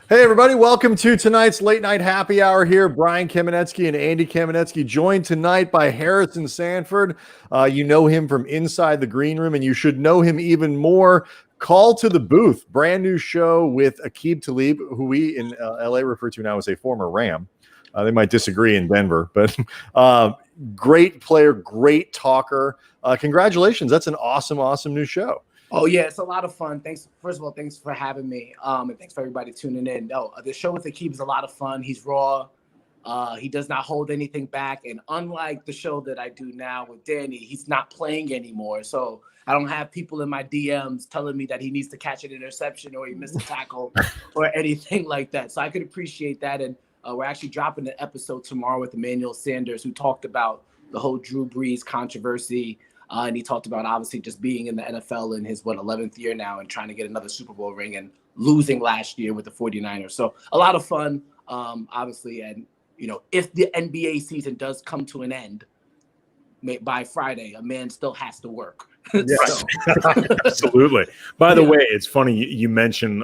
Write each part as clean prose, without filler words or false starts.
Hey, everybody. Welcome to tonight's late night happy hour here. Brian Kamenetzky and Andy Kamenetzky joined tonight by Harrison Sanford. You know him from inside the green room, and you should know him even more. Call to the Booth, brand new show with Aqib Talib, who we in LA refer to now as a former Ram. They might disagree in Denver, but great player, great talker. Congratulations. That's an awesome new show. Oh yeah, it's a lot of fun. Thanks. First of all, thanks for having me. And thanks for everybody tuning in. No, the show with Aqib is a lot of fun. He's raw. He does not hold anything back. And unlike the show that I do now with Danny, he's not playing anymore. So I don't have people in my DMs telling me that he needs to catch an interception or he missed a tackle or anything like that. So I could appreciate that. And we're actually dropping an episode tomorrow with Emmanuel Sanders, who talked about the whole Drew Brees controversy. And he talked about obviously just being in the NFL in his 11th year now and trying to get another Super Bowl ring and losing last year with the 49ers. So a lot of fun, obviously. And, you know, if the NBA season does come to an end by Friday, a man still has to work. Yes, absolutely. By the way, it's funny you mentioned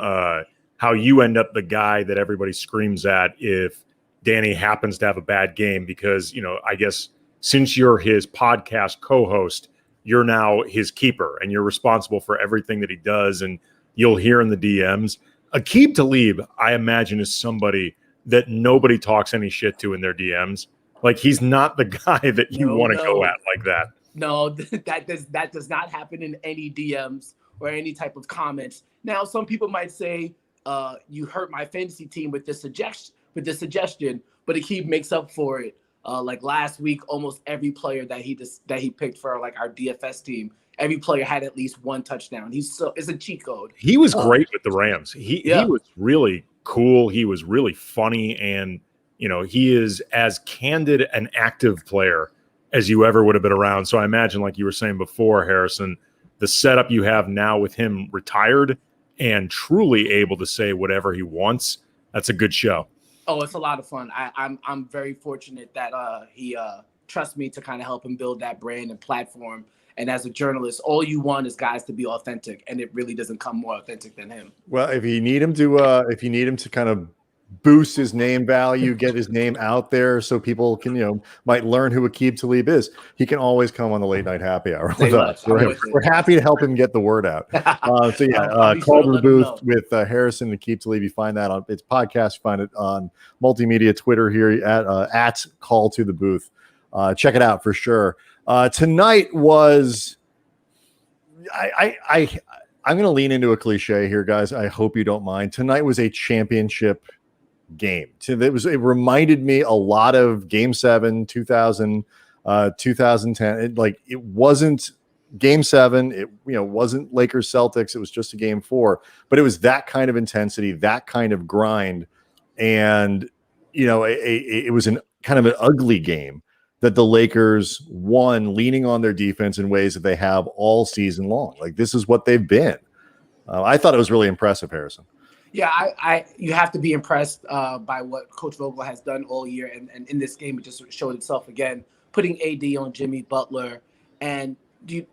how you end up the guy that everybody screams at if Danny happens to have a bad game because, you know, I guess since you're his podcast co-host, you're now his keeper and you're responsible for everything that he does. And you'll hear in the DMs. Aqib Talib, I imagine, is somebody that nobody talks any shit to in their DMs. Like, he's not the guy that you want to go at like that. No, that does not happen in any DMs or any type of comments. Now, some people might say, you hurt my fantasy team with this suggestion, but Aqib makes up for it. Like last week, almost every player that he picked for like our DFS team, every player had at least one touchdown. It's a cheat code. He was great with the Rams. He was really cool. He was really funny, and you know, he is as candid an active player as you ever would have been around. So I imagine, like you were saying before, Harrison, the setup you have now with him retired and truly able to say whatever he wants. That's a good show. Oh, it's a lot of fun. I'm very fortunate that he trusts me to kind of help him build that brand and platform. And as a journalist, all you want is guys to be authentic, and it really doesn't come more authentic than him. Well, if you need him to kind of boost his name value, get his name out there so people can, you know, might learn who Aqib Talib is, he can always come on the late night happy hour with us. We're happy to help him get the word out. Call to the booth with Harrison and Aqib Talib. You find that on its podcast. You find it on multimedia, Twitter here at Call to the Booth. Check it out for sure. Tonight was I'm going to lean into a cliche here, guys. I hope you don't mind. Tonight was a championship game. It reminded me a lot of Game 7, 2010. It wasn't Game 7. It wasn't Lakers Celtics. It was just a Game 4. But it was that kind of intensity, that kind of grind, and it was an kind of an ugly game that the Lakers won, leaning on their defense in ways that they have all season long. Like, this is what they've been. I thought it was really impressive, Harrison. Yeah, you have to be impressed by what Coach Vogel has done all year. And in this game, it just showed itself again, putting AD on Jimmy Butler. And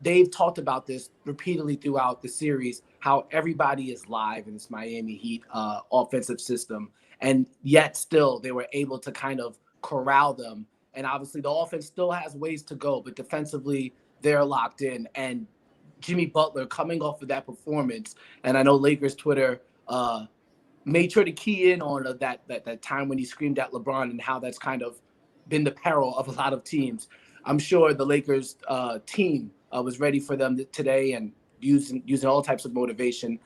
they've talked about this repeatedly throughout the series, how everybody is live in this Miami Heat offensive system. And yet still they were able to kind of corral them. And obviously the offense still has ways to go, but defensively they're locked in. And Jimmy Butler coming off of that performance, and I know Lakers Twitter made sure to key in on that time when he screamed at LeBron and how that's kind of been the peril of a lot of teams. I'm sure the Lakers team was ready for them today and using all types of motivation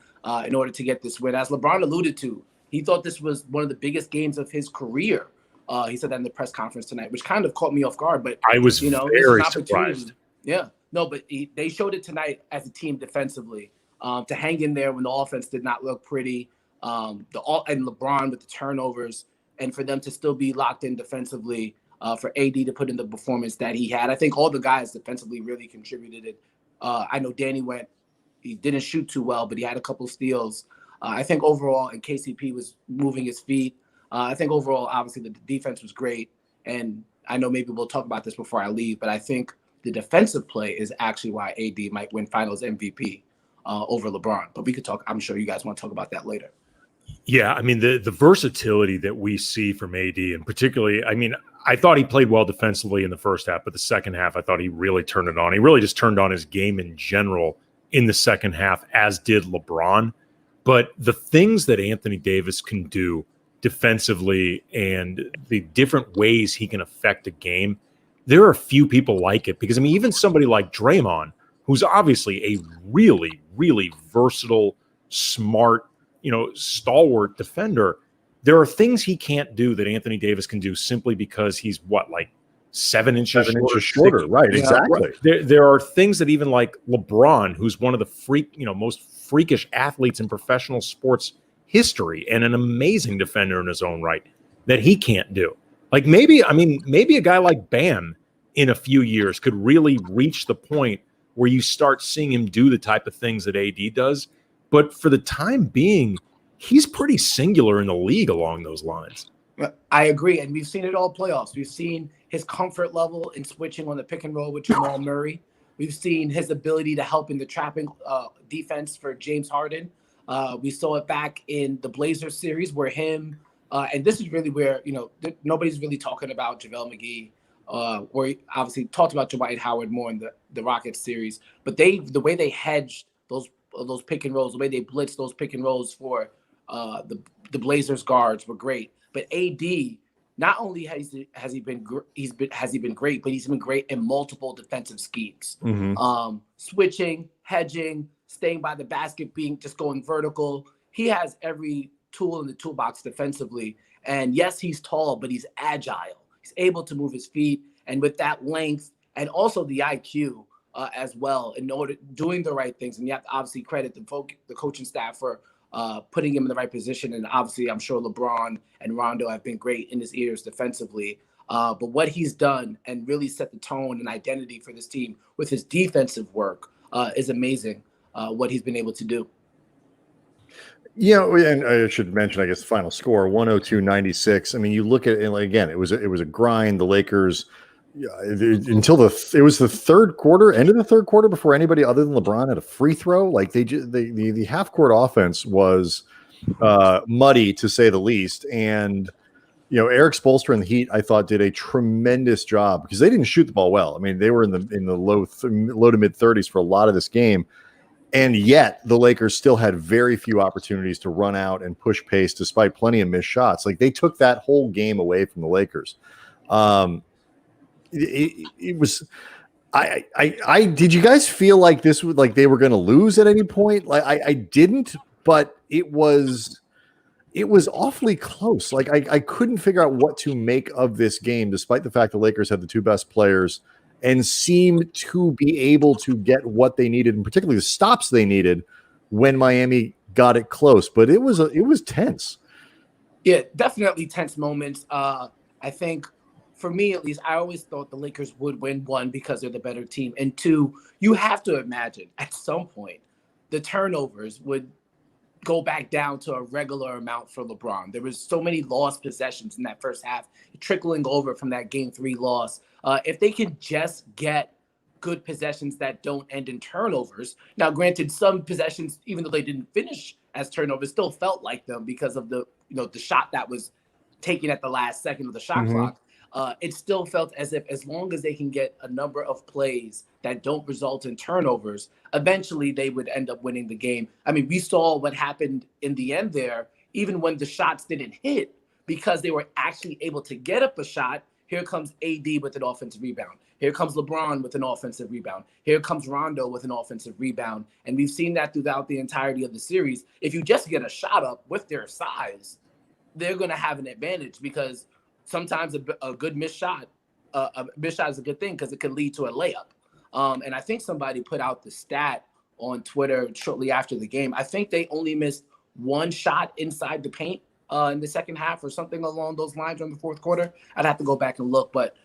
in order to get this win. As LeBron alluded to, he thought this was one of the biggest games of his career. He said that in the press conference tonight, which kind of caught me off guard. But I was very surprised. Yeah, no, but they showed it tonight as a team defensively to hang in there when the offense did not look pretty. And LeBron with the turnovers, and for them to still be locked in defensively, for AD to put in the performance that he had. I think all the guys defensively really contributed it. I know Danny he didn't shoot too well, but he had a couple steals. I think overall, and KCP was moving his feet. I think overall, obviously, the defense was great. And I know maybe we'll talk about this before I leave, but I think the defensive play is actually why AD might win Finals MVP over LeBron. But we could talk. I'm sure you guys want to talk about that later. Yeah, I mean, the versatility that we see from AD, and particularly, I mean, I thought he played well defensively in the first half, but the second half, I thought he really turned it on. He really just turned on his game in general in the second half, as did LeBron. But the things that Anthony Davis can do defensively and the different ways he can affect a game, there are a few people like it. Because, I mean, even somebody like Draymond, who's obviously a really, really versatile, smart, stalwart defender, there are things he can't do that Anthony Davis can do simply because he's like 7 inches shorter. Right, exactly. There are things that even like LeBron, who's one of the most freakish athletes in professional sports history and an amazing defender in his own right, that he can't do. Like maybe a guy like Bam in a few years could really reach the point where you start seeing him do the type of things that AD does. But for the time being, he's pretty singular in the league along those lines. I agree. And we've seen it all playoffs. We've seen his comfort level in switching on the pick and roll with Jamal Murray. We've seen his ability to help in the trapping defense for James Harden. We saw it back in the Blazers series where him, and this is really where, nobody's really talking about JaVale McGee, where he obviously talked about Dwight Howard more in the Rockets series. But the way they hedged those pick and rolls, the way they blitzed those pick and rolls for the Blazers guards were great. But AD, not only has he been great, but he's been great in multiple defensive schemes. Mm-hmm. Switching, hedging, staying by the basket, just going vertical. He has every tool in the toolbox defensively. And yes, he's tall, but he's agile. He's able to move his feet, and with that length and also the IQ as well, in order doing the right things. And you have to obviously credit the coaching staff for putting him in the right position. And obviously, I'm sure LeBron and Rondo have been great in his ears defensively. But what he's done and really set the tone and identity for this team with his defensive work is amazing, what he's been able to do. And I should mention, I guess, the final score, 102-96. I mean, you look at it, and again, it was a grind. The Lakers, until it was the third quarter, end of the third quarter, before anybody other than LeBron had a free throw. Like the half court offense was muddy, to say the least. And Eric Spoelstra and the Heat, I thought, did a tremendous job because they didn't shoot the ball well. I mean, they were in the low to mid 30s for a lot of this game. And yet the Lakers still had very few opportunities to run out and push pace despite plenty of missed shots. Like they took that whole game away from the Lakers. It was, did you guys feel like this was like they were going to lose at any point? Like I didn't, but it was awfully close. Like I couldn't figure out what to make of this game, despite the fact the Lakers had the two best players and seemed to be able to get what they needed, and particularly the stops they needed when Miami got it close. But it was tense. Yeah, definitely tense moments. I think for me, at least, I always thought the Lakers would win, one, because they're the better team, and two, you have to imagine at some point the turnovers would go back down to a regular amount for LeBron. There was so many lost possessions in that first half, trickling over from that Game 3 loss. If they can just get good possessions that don't end in turnovers. Now, granted, some possessions, even though they didn't finish as turnovers, still felt like them because of the shot that was taken at the last second of the shot clock. It still felt as if as long as they can get a number of plays that don't result in turnovers, eventually they would end up winning the game. I mean, we saw what happened in the end there, even when the shots didn't hit, because they were actually able to get up a shot. Here comes AD with an offensive rebound. Here comes LeBron with an offensive rebound. Here comes Rondo with an offensive rebound. And we've seen that throughout the entirety of the series. If you just get a shot up with their size, they're going to have an advantage, because sometimes a good missed shot is a good thing because it can lead to a layup. And I think somebody put out the stat on Twitter shortly after the game. I think they only missed one shot inside the paint in the second half or something along those lines in the fourth quarter. I'd have to go back and look, but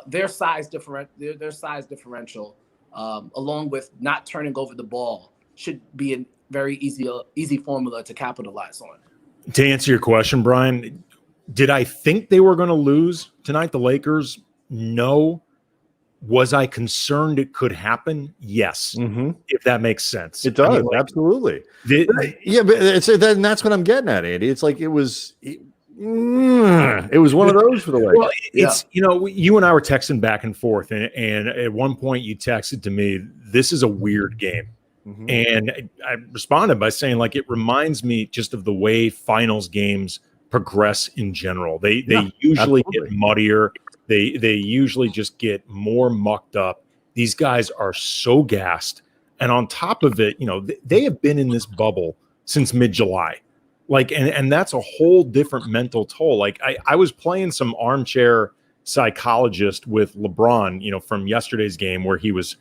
their size differential, along with not turning over the ball, should be a very easy formula to capitalize on. To answer your question, Brian, did I think they were going to lose tonight, the Lakers? No. Was I concerned it could happen? Yes, if that makes sense. It does, absolutely. But that's what I'm getting at, Andy. It's like it was one of those for the Lakers. Well, it's you and I were texting back and forth, and at one point you texted to me, "This is a weird game," and I responded by saying, like, it reminds me just of the way finals games progress in general. They usually get muddier. They usually just get more mucked up. These guys are so gassed. And on top of it, they have been in this bubble since mid-July. Like, and that's a whole different mental toll. Like I was playing some armchair psychologist with LeBron, from yesterday's game where he was,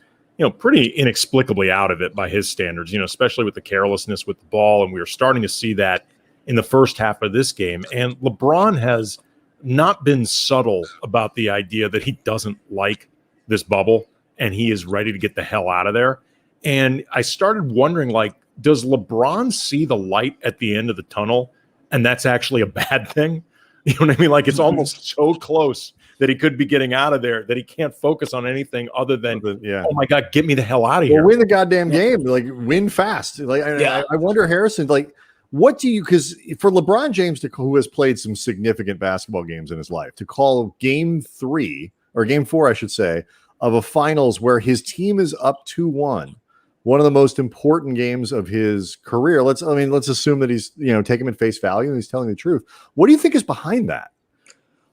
pretty inexplicably out of it by his standards, especially with the carelessness with the ball. And we were starting to see that in the first half of this game. And LeBron has not been subtle about the idea that he doesn't like this bubble and he is ready to get the hell out of there. And I started wondering, like, does LeBron see the light at the end of the tunnel? And that's actually a bad thing. You know what I mean? Like, it's almost so close that he could be getting out of there that he can't focus on anything other than, oh my God, get me the hell out of here. Win the goddamn game. Like, win fast. Like, I wonder, Harrison, like, what do you, because for LeBron James, who has played some significant basketball games in his life, to call game 4, I should say, of a finals where his team is up 2-1, one of the most important games of his career. Let's assume that he's, take him at face value and he's telling the truth. What do you think is behind that?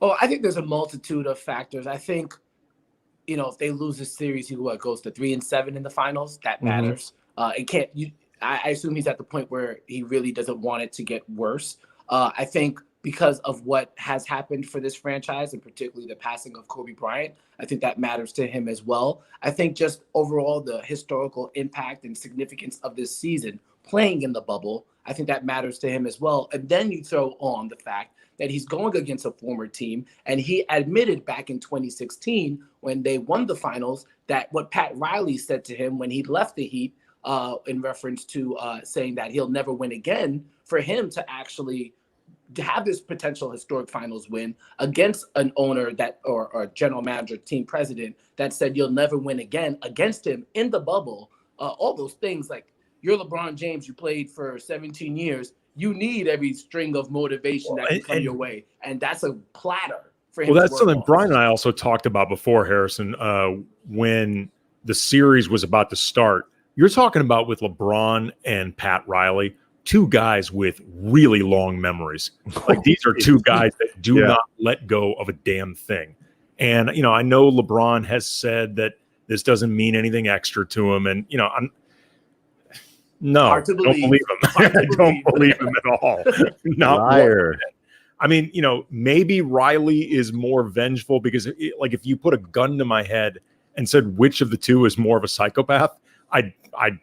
Oh, I think there's a multitude of factors. I think, if they lose this series, he goes to 3-7 in the finals. That matters. I assume he's at the point where he really doesn't want it to get worse. I think because of what has happened for this franchise, and particularly the passing of Kobe Bryant, I think that matters to him as well. I think just overall the historical impact and significance of this season playing in the bubble, I think that matters to him as well. And then you throw on the fact that he's going against a former team, and he admitted back in 2016 when they won the finals that what Pat Riley said to him when he left the Heat, in reference to saying that he'll never win again, for him to actually have this potential historic finals win against an owner or general manager, team president that said you'll never win again against him in the bubble. All those things, like, you're LeBron James, you played for 17 years. You need every string of motivation that can come your way. And that's a platter for him. Well, that's something Brian and I also talked about before, Harrison, when the series was about to start. You're talking about with LeBron and Pat Riley, two guys with really long memories. Like, these are two guys that do not let go of a damn thing. And, I know LeBron has said that this doesn't mean anything extra to him. And, I don't believe him. I don't believe him at all. Not liar. I mean, maybe Riley is more vengeful because, if you put a gun to my head and said which of the two is more of a psychopath, I'd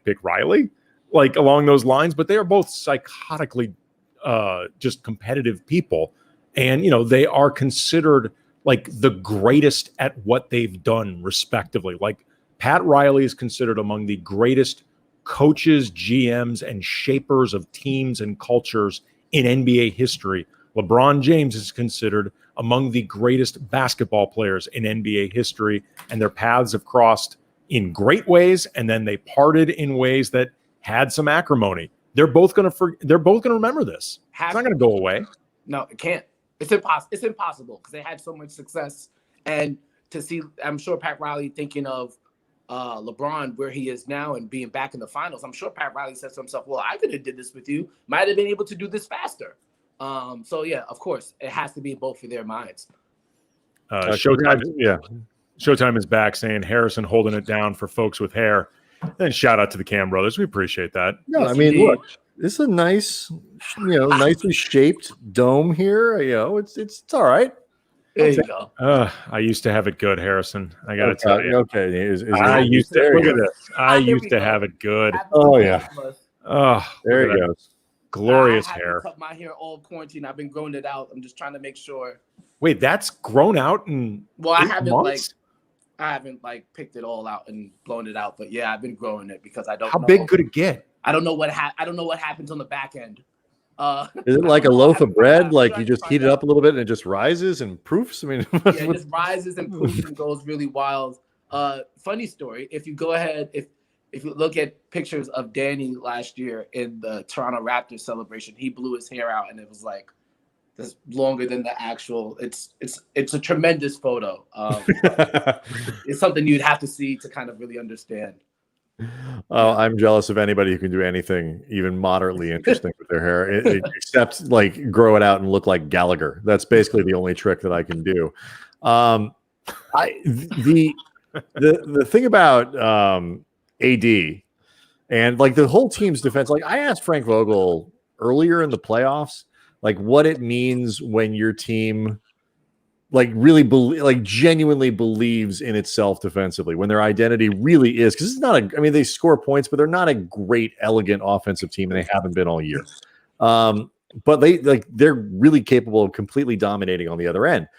pick Riley, like, along those lines. But they are both psychotically just competitive people. And, they are considered like the greatest at what they've done, respectively. Like, Pat Riley is considered among the greatest coaches, GMs, and shapers of teams and cultures in NBA history. LeBron James is considered among the greatest basketball players in NBA history, and their paths have crossed in great ways, and then they parted in ways that had some acrimony. They're both going to remember this. It's not going to go away. No, it can't. It's impossible. It's impossible because they had so much success, and to see, I'm sure Pat Riley thinking of LeBron where he is now and being back in the finals. I'm sure Pat Riley said to himself, well, I could have did this with you. Might have been able to do this faster. So yeah, of course, it has to be both of their minds. Showtime is back saying Harrison holding it down for folks with hair. And shout out to the Cam brothers. We appreciate that. No, I mean, look, this is a nice, nicely shaped dome here. It's all right. There you go. I used to have it good, Harrison. I got to tell you. Okay. I used to have it good. Oh, yeah. Oh, there he goes. Glorious hair. I cut my hair all quarantine. I've been growing it out. I'm just trying to make sure. Wait, that's grown out in I haven't picked it all out and blown it out. But yeah, I've been growing it because I don't know. How big could it get? I don't know what happens on the back end. Is it like a loaf of bread? Like you just heat it up a little bit and it just rises and proofs? I mean, it just rises and proofs and goes really wild. Funny story. If you go ahead, if you look at pictures of Danny last year in the Toronto Raptors celebration, he blew his hair out, and it was like this longer than the actual. It's a tremendous photo. It's something you'd have to see to kind of really understand. Oh, I'm jealous of anybody who can do anything even moderately interesting with their hair, except like grow it out and look like Gallagher. That's basically the only trick that I can do. The thing about AD and like the whole team's defense, like I asked Frank Vogel earlier in the playoffs, like what it means when your team like really genuinely believes in itself defensively, when their identity really is, because it's not I mean, they score points, but they're not a great, elegant offensive team, and they haven't been all year. But they're really capable of completely dominating on the other end.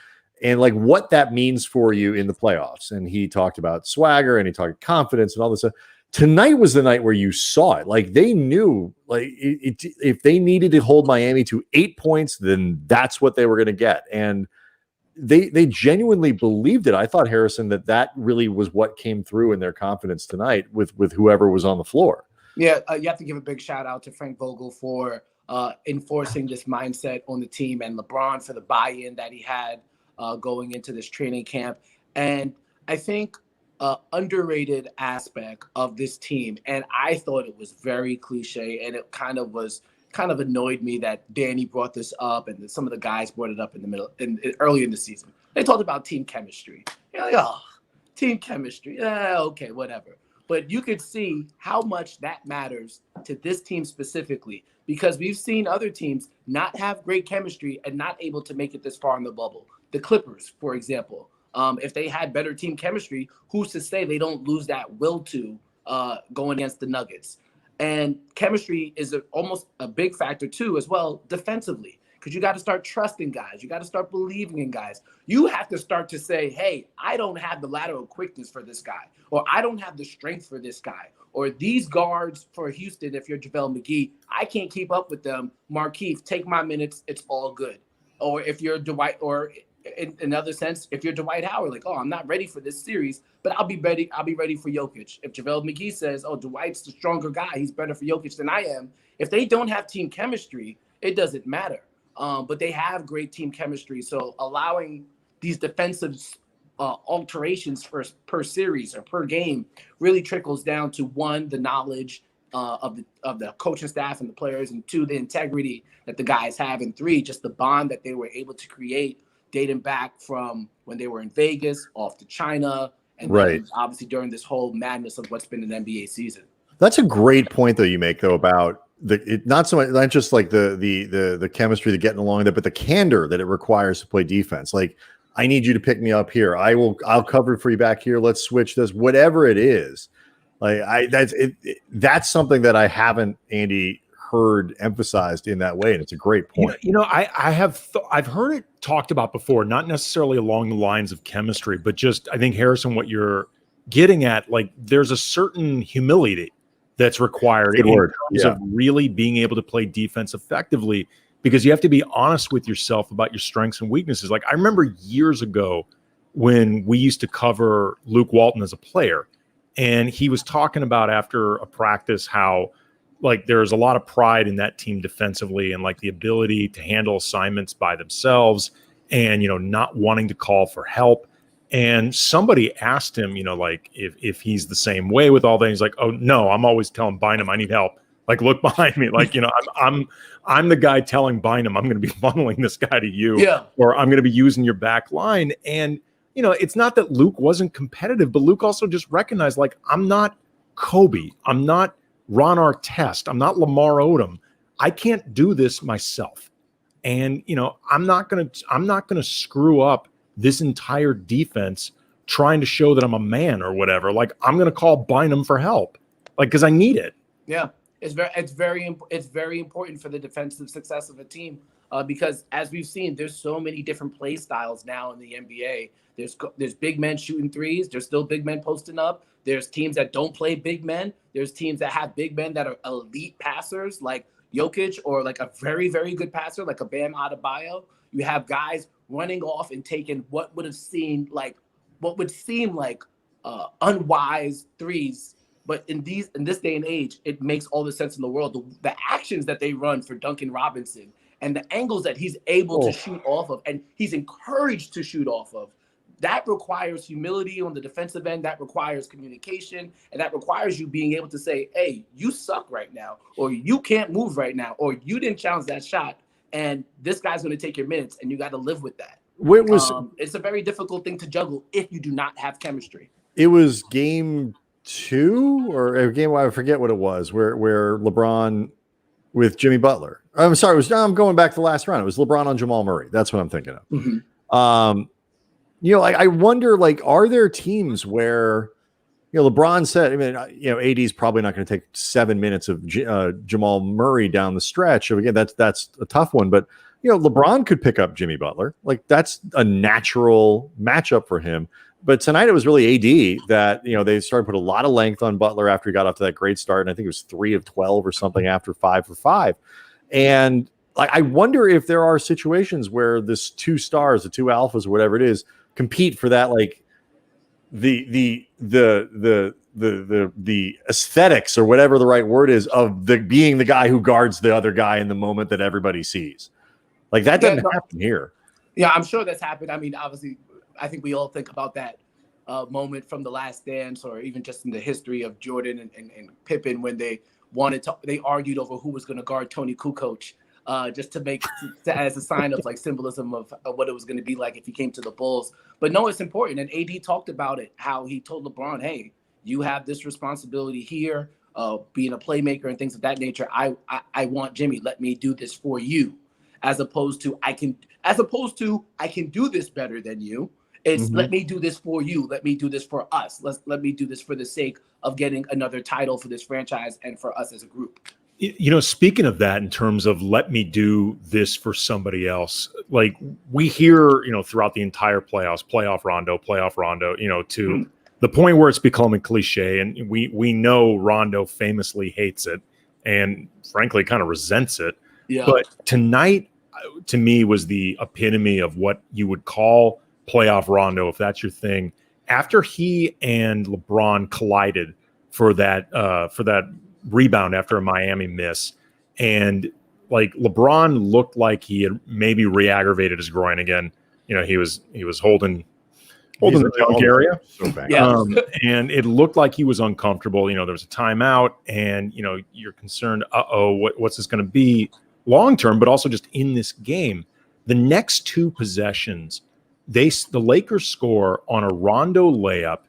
And like what that means for you in the playoffs. And he talked about swagger and he talked confidence and all this stuff. Tonight was the night where you saw it. Like they knew, like if they needed to hold Miami to 8 points, then that's what they were going to get. And they genuinely believed it. I thought, Harrison, that really was what came through in their confidence tonight with whoever was on the floor. Yeah, you have to give a big shout out to Frank Vogel for enforcing this mindset on the team, and LeBron for the buy-in that he had going into this training camp. And I think underrated aspect of this team, and I thought it was very cliche, and it kind of annoyed me that Danny brought this up and some of the guys brought it up in the middle early in the season. They talked about team chemistry. You're like, oh, team chemistry. Yeah, okay, whatever. But you could see how much that matters to this team specifically, because we've seen other teams not have great chemistry and not able to make it this far in the bubble. The Clippers, for example, if they had better team chemistry, who's to say they don't lose that will to going against the Nuggets? And chemistry is almost a big factor too, as well, defensively, because you got to start trusting guys. You got to start believing in guys. You have to start to say, hey, I don't have the lateral quickness for this guy, or I don't have the strength for this guy, or these guards for Houston, if you're JaVale McGee, I can't keep up with them. Markieff, take my minutes. It's all good. Or if you're Dwight, or in another sense, if you're Dwight Howard, like, oh, I'm not ready for this series, but I'll be ready for Jokic. If JaVale McGee says, oh, Dwight's the stronger guy, he's better for Jokic than I am. If they don't have team chemistry, it doesn't matter. But they have great team chemistry. So allowing these defensive alterations per series or per game really trickles down to, one, the knowledge of the coaching staff and the players, and two, the integrity that the guys have, and three, just the bond that they were able to create dating back from when they were in Vegas, off to China, and then obviously during this whole madness of what's been an NBA season. That's a great point, though, you make, though, about not so much, not just like the chemistry, the getting along there, but the candor that it requires to play defense. Like, I need you to pick me up here. I'll cover for you back here. Let's switch this, whatever it is. Like that's something that I haven't, Andy, heard emphasized in that way, and it's a great point. I've heard it talked about before, not necessarily along the lines of chemistry, but just I think, Harrison, what you're getting at, like there's a certain humility that's required in terms of really being able to play defense effectively, because you have to be honest with yourself about your strengths and weaknesses. Like I remember years ago when we used to cover Luke Walton as a player, and he was talking about after a practice how like there's a lot of pride in that team defensively, and like the ability to handle assignments by themselves, and, not wanting to call for help. And somebody asked him, like if he's the same way with all that. He's like, oh no, I'm always telling Bynum I need help. Like, look behind me. Like, I'm the guy telling Bynum I'm going to be funneling this guy to you, or I'm going to be using your back line. And, it's not that Luke wasn't competitive, but Luke also just recognized, like, I'm not Kobe. I'm not Ron Artest. I'm not Lamar Odom. I can't do this myself. And, I'm not going to screw up this entire defense trying to show that I'm a man or whatever. Like, I'm going to call Bynum for help, like, because I need it. Yeah, it's very important for the defensive success of a team, because as we've seen, there's so many different play styles now in the NBA. There's big men shooting threes. There's still big men posting up. There's teams that don't play big men. There's teams that have big men that are elite passers, like Jokic, or like a very, very good passer, like a Bam Adebayo. You have guys running off and taking what would seem like unwise threes. But in this day and age, it makes all the sense in the world. The actions that they run for Duncan Robinson and the angles that he's able to shoot off of, and he's encouraged to shoot off of, that requires humility on the defensive end. That requires communication, and that requires you being able to say, hey, you suck right now, or you can't move right now, or you didn't challenge that shot, and this guy's going to take your minutes, and you got to live with that. It's a very difficult thing to juggle if you do not have chemistry. It was game 2 or a game, I forget what it was, where LeBron with Jimmy Butler. I'm sorry, I'm going back to the last round. It was LeBron on Jamal Murray. That's what I'm thinking of. Mm-hmm. I wonder, are there teams where, LeBron said, AD is probably not going to take 7 minutes of Jamal Murray down the stretch. Again, that's a tough one, but LeBron could pick up Jimmy Butler. That's a natural matchup for him. But tonight it was really AD that, they started to put a lot of length on Butler after he got off to that great start. And I think it was 3 of 12 or something after 5 for 5. And I wonder if there are situations where this 2 stars, the 2 alphas or whatever it is, compete for that, the aesthetics or whatever the right word is of being the guy who guards the other guy in the moment that everybody sees. That doesn't happen here. Yeah, I'm sure that's happened. I mean, obviously, I think we all think about that moment from The Last Dance, or even just in the history of Jordan and Pippen, when they argued over who was going to guard Tony Kukoc, just as a sign of symbolism of what it was going to be like if he came to the Bulls. But no, it's important. And AD talked about it, how he told LeBron, hey, you have this responsibility here, being a playmaker and things of that nature. I want Jimmy, let me do this for you, as opposed to I can do this better than you. It's let me do this for you. Let me do this for us. Let me do this for the sake of getting another title for this franchise and for us as a group. Speaking of that, in terms of let me do this for somebody else, we hear, throughout the entire playoff Rondo, to the point where it's becoming cliche. And we know Rondo famously hates it and frankly kind of resents it. Yeah. But tonight, to me, was the epitome of what you would call playoff Rondo, if that's your thing. After he and LeBron collided for that rebound after a Miami miss, and LeBron looked like he had maybe re-aggravated his groin again. He was holding the junk area. And it looked like he was uncomfortable. There was a timeout, and you're concerned, what's this going to be long term, but also just in this game. The next 2 possessions, the Lakers score on a Rondo layup,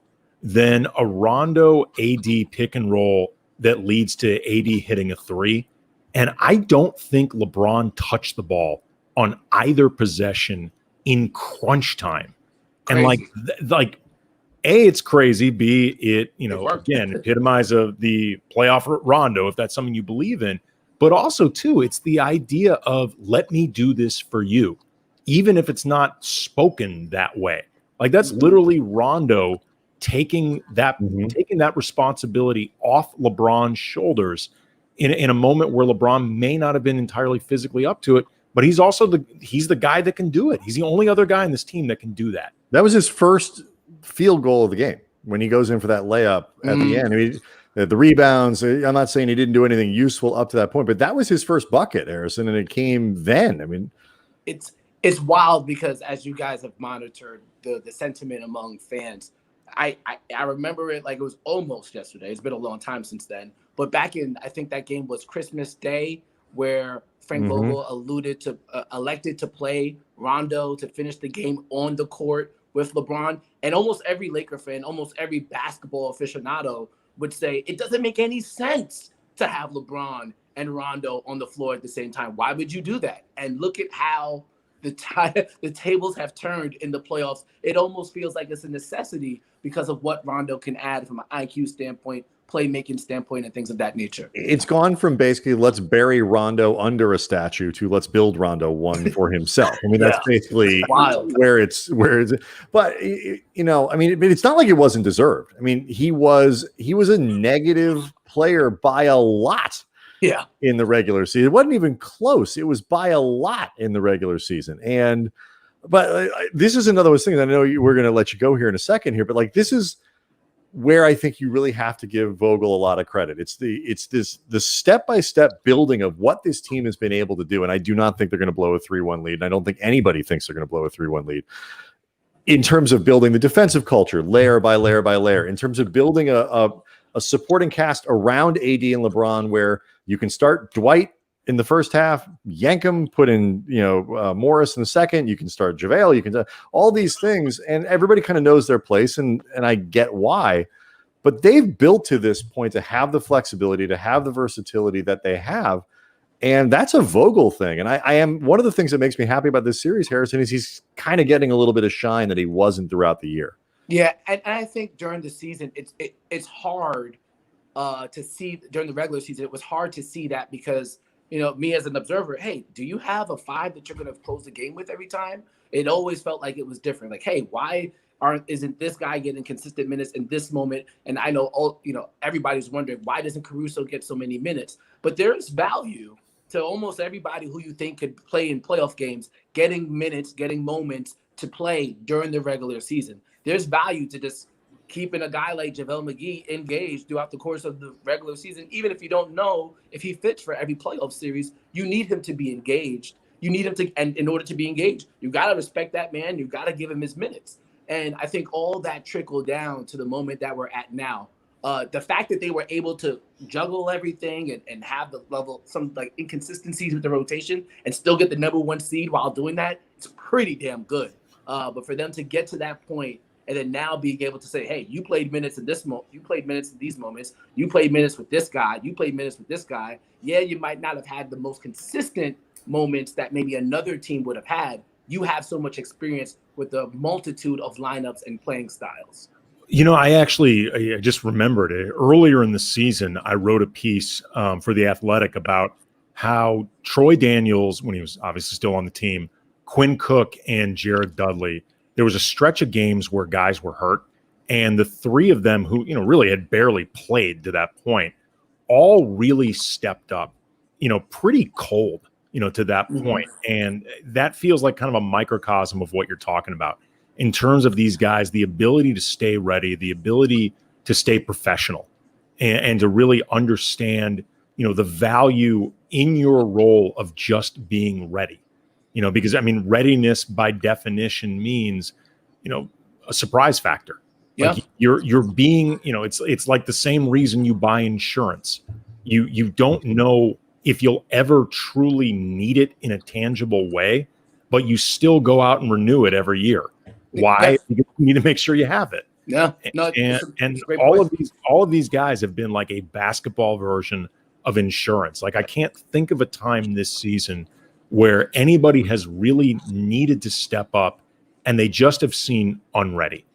then a Rondo AD pick and roll that leads to AD hitting a 3. And I don't think LeBron touched the ball on either possession in crunch time. Crazy. And A, it's crazy. B, it again, epitomize of the playoff Rondo, if that's something you believe in. But also, too, it's the idea of let me do this for you, even if it's not spoken that way. That's literally Rondo taking that responsibility off LeBron's shoulders in a moment where LeBron may not have been entirely physically up to it, but he's also he's the guy that can do it. He's the only other guy in this team that can do that. That was his first field goal of the game when he goes in for that layup at the end. I mean, the rebounds, I'm not saying he didn't do anything useful up to that point, but that was his first bucket, Harrison, and it came then. I mean, it's wild because as you guys have monitored the sentiment among fans, I remember it like it was almost yesterday. It's been a long time since then. But back in, I think that game was Christmas Day, where Frank Vogel elected to play Rondo to finish the game on the court with LeBron. And almost every Laker fan, almost every basketball aficionado would say it doesn't make any sense to have LeBron and Rondo on the floor at the same time. Why would you do that? And look at how the tables have turned in the playoffs. It almost feels like it's a necessity because of what Rondo can add from an IQ standpoint, playmaking standpoint, and things of that nature. It's gone from basically let's bury Rondo under a statue to let's build Rondo one for himself. I mean, that's basically where it's. But I mean, it's not like it wasn't deserved. I mean, he was a negative player by a lot. Yeah, in the regular season, it wasn't even close. It was by a lot in the regular season, but this is another thing. I know we're going to let you go here in a second here, but this is where I think you really have to give Vogel a lot of credit. It's the step-by-step building of what this team has been able to do. And I do not think they're going to blow a 3-1 lead. And I don't think anybody thinks they're going to blow a 3-1 lead. In terms of building the defensive culture, layer by layer by layer, in terms of building a supporting cast around AD and LeBron, where you can start Dwight in the first half, yank him, put in Morris in the second. You can start JaVale. You can all these things, and everybody kind of knows their place, and I get why. But they've built to this point to have the flexibility, to have the versatility that they have, and that's a Vogel thing. And I am one of the things that makes me happy about this series, Harrison, is he's kind of getting a little bit of shine that he wasn't throughout the year. Yeah, and I think during the season, it's hard to see during the regular season. It was hard to see that because, me as an observer, hey, do you have a 5 that you're going to close the game with every time? It always felt like it was different. Like, hey, why isn't this guy getting consistent minutes in this moment? And I know, everybody's wondering, why doesn't Caruso get so many minutes? But there's value to almost everybody who you think could play in playoff games, getting minutes, getting moments to play during the regular season. There's value to just keeping a guy like JaVale McGee engaged throughout the course of the regular season. Even if you don't know if he fits for every playoff series, you need him to be engaged. You need him to, and in order to be engaged, you got to respect that man. You got to give him his minutes. And I think all that trickled down to the moment that we're at now. The fact that they were able to juggle everything and have the level, some like inconsistencies with the rotation and still get the #1 seed while doing that, it's pretty damn good. But for them to get to that point and then now being able to say, hey, you played minutes in this moment, you played minutes in these moments, you played minutes with this guy, you played minutes with this guy. Yeah, you might not have had the most consistent moments that maybe another team would have had. You have so much experience with the multitude of lineups and playing styles. I just remembered it. Earlier in the season, I wrote a piece for The Athletic about how Troy Daniels, when he was obviously still on the team, Quinn Cook and Jared Dudley, there was a stretch of games where guys were hurt, and the three of them who, really had barely played to that point, all really stepped up, pretty cold, to that point. And that feels like kind of a microcosm of what you're talking about in terms of these guys, the ability to stay ready, the ability to stay professional and to really understand, the value in your role of just being ready. Because readiness by definition means, a surprise factor. Yeah. Like you're being, it's like the same reason you buy insurance. You don't know if you'll ever truly need it in a tangible way, but you still go out and renew it every year. Why? Yes. Because you need to make sure you have it. Yeah. No, and all of these guys have been like a basketball version of insurance. Like I can't think of a time this season where anybody has really needed to step up and they just have seemed unready.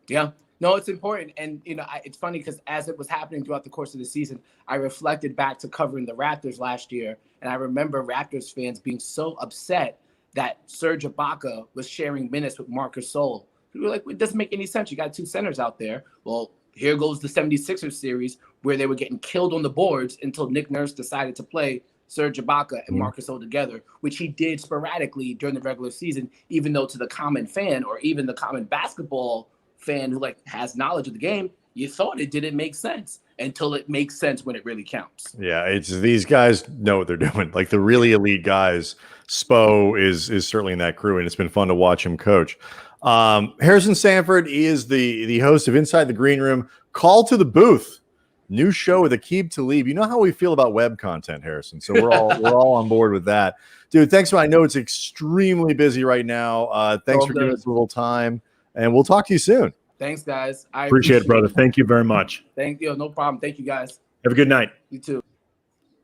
Yeah, no, it's important. And, it's funny because as it was happening throughout the course of the season, I reflected back to covering the Raptors last year. And I remember Raptors fans being so upset that Serge Ibaka was sharing minutes with Marc Gasol. We were like, it doesn't make any sense. You got two centers out there. Well, here goes the 76ers series where they were getting killed on the boards until Nick Nurse decided to play Serge Ibaka and Marc Gasol together, which he did sporadically during the regular season, even though to the common fan or even the common basketball fan who has knowledge of the game, you thought it didn't make sense until it makes sense when it really counts. Yeah, it's these guys know what they're doing. Like the really elite guys, Spo is certainly in that crew, and it's been fun to watch him coach. Harrison Sanford is the host of Inside the Green Room. Call to the Booth. New show with Aqib Talib. You know how we feel about web content, Harrison. So we're all on board with that, dude. Thanks. I know it's extremely busy right now. Thanks for giving us a little time, and we'll talk to you soon. Thanks, guys. I appreciate it, brother. Thank you very much. Thank you. No problem. Thank you, guys. Have a good night. You too.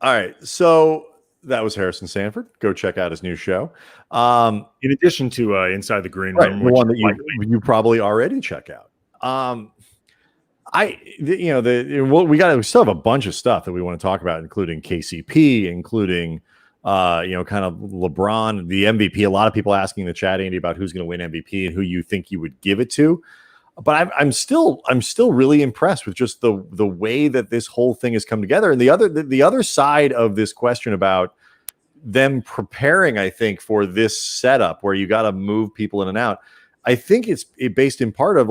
All right. So that was Harrison Sanford. Go check out his new show. In addition to Inside the Green Room, the one that you probably already check out. We still have a bunch of stuff that we want to talk about, including KCP, including kind of LeBron, the MVP. A lot of people asking in the chat, Andy, about who's going to win MVP and who you think you would give it to. But I'm still really impressed with just the way that this whole thing has come together. And the other side of this question about them preparing, I think, for this setup where you got to move people in and out, I think it's based in part of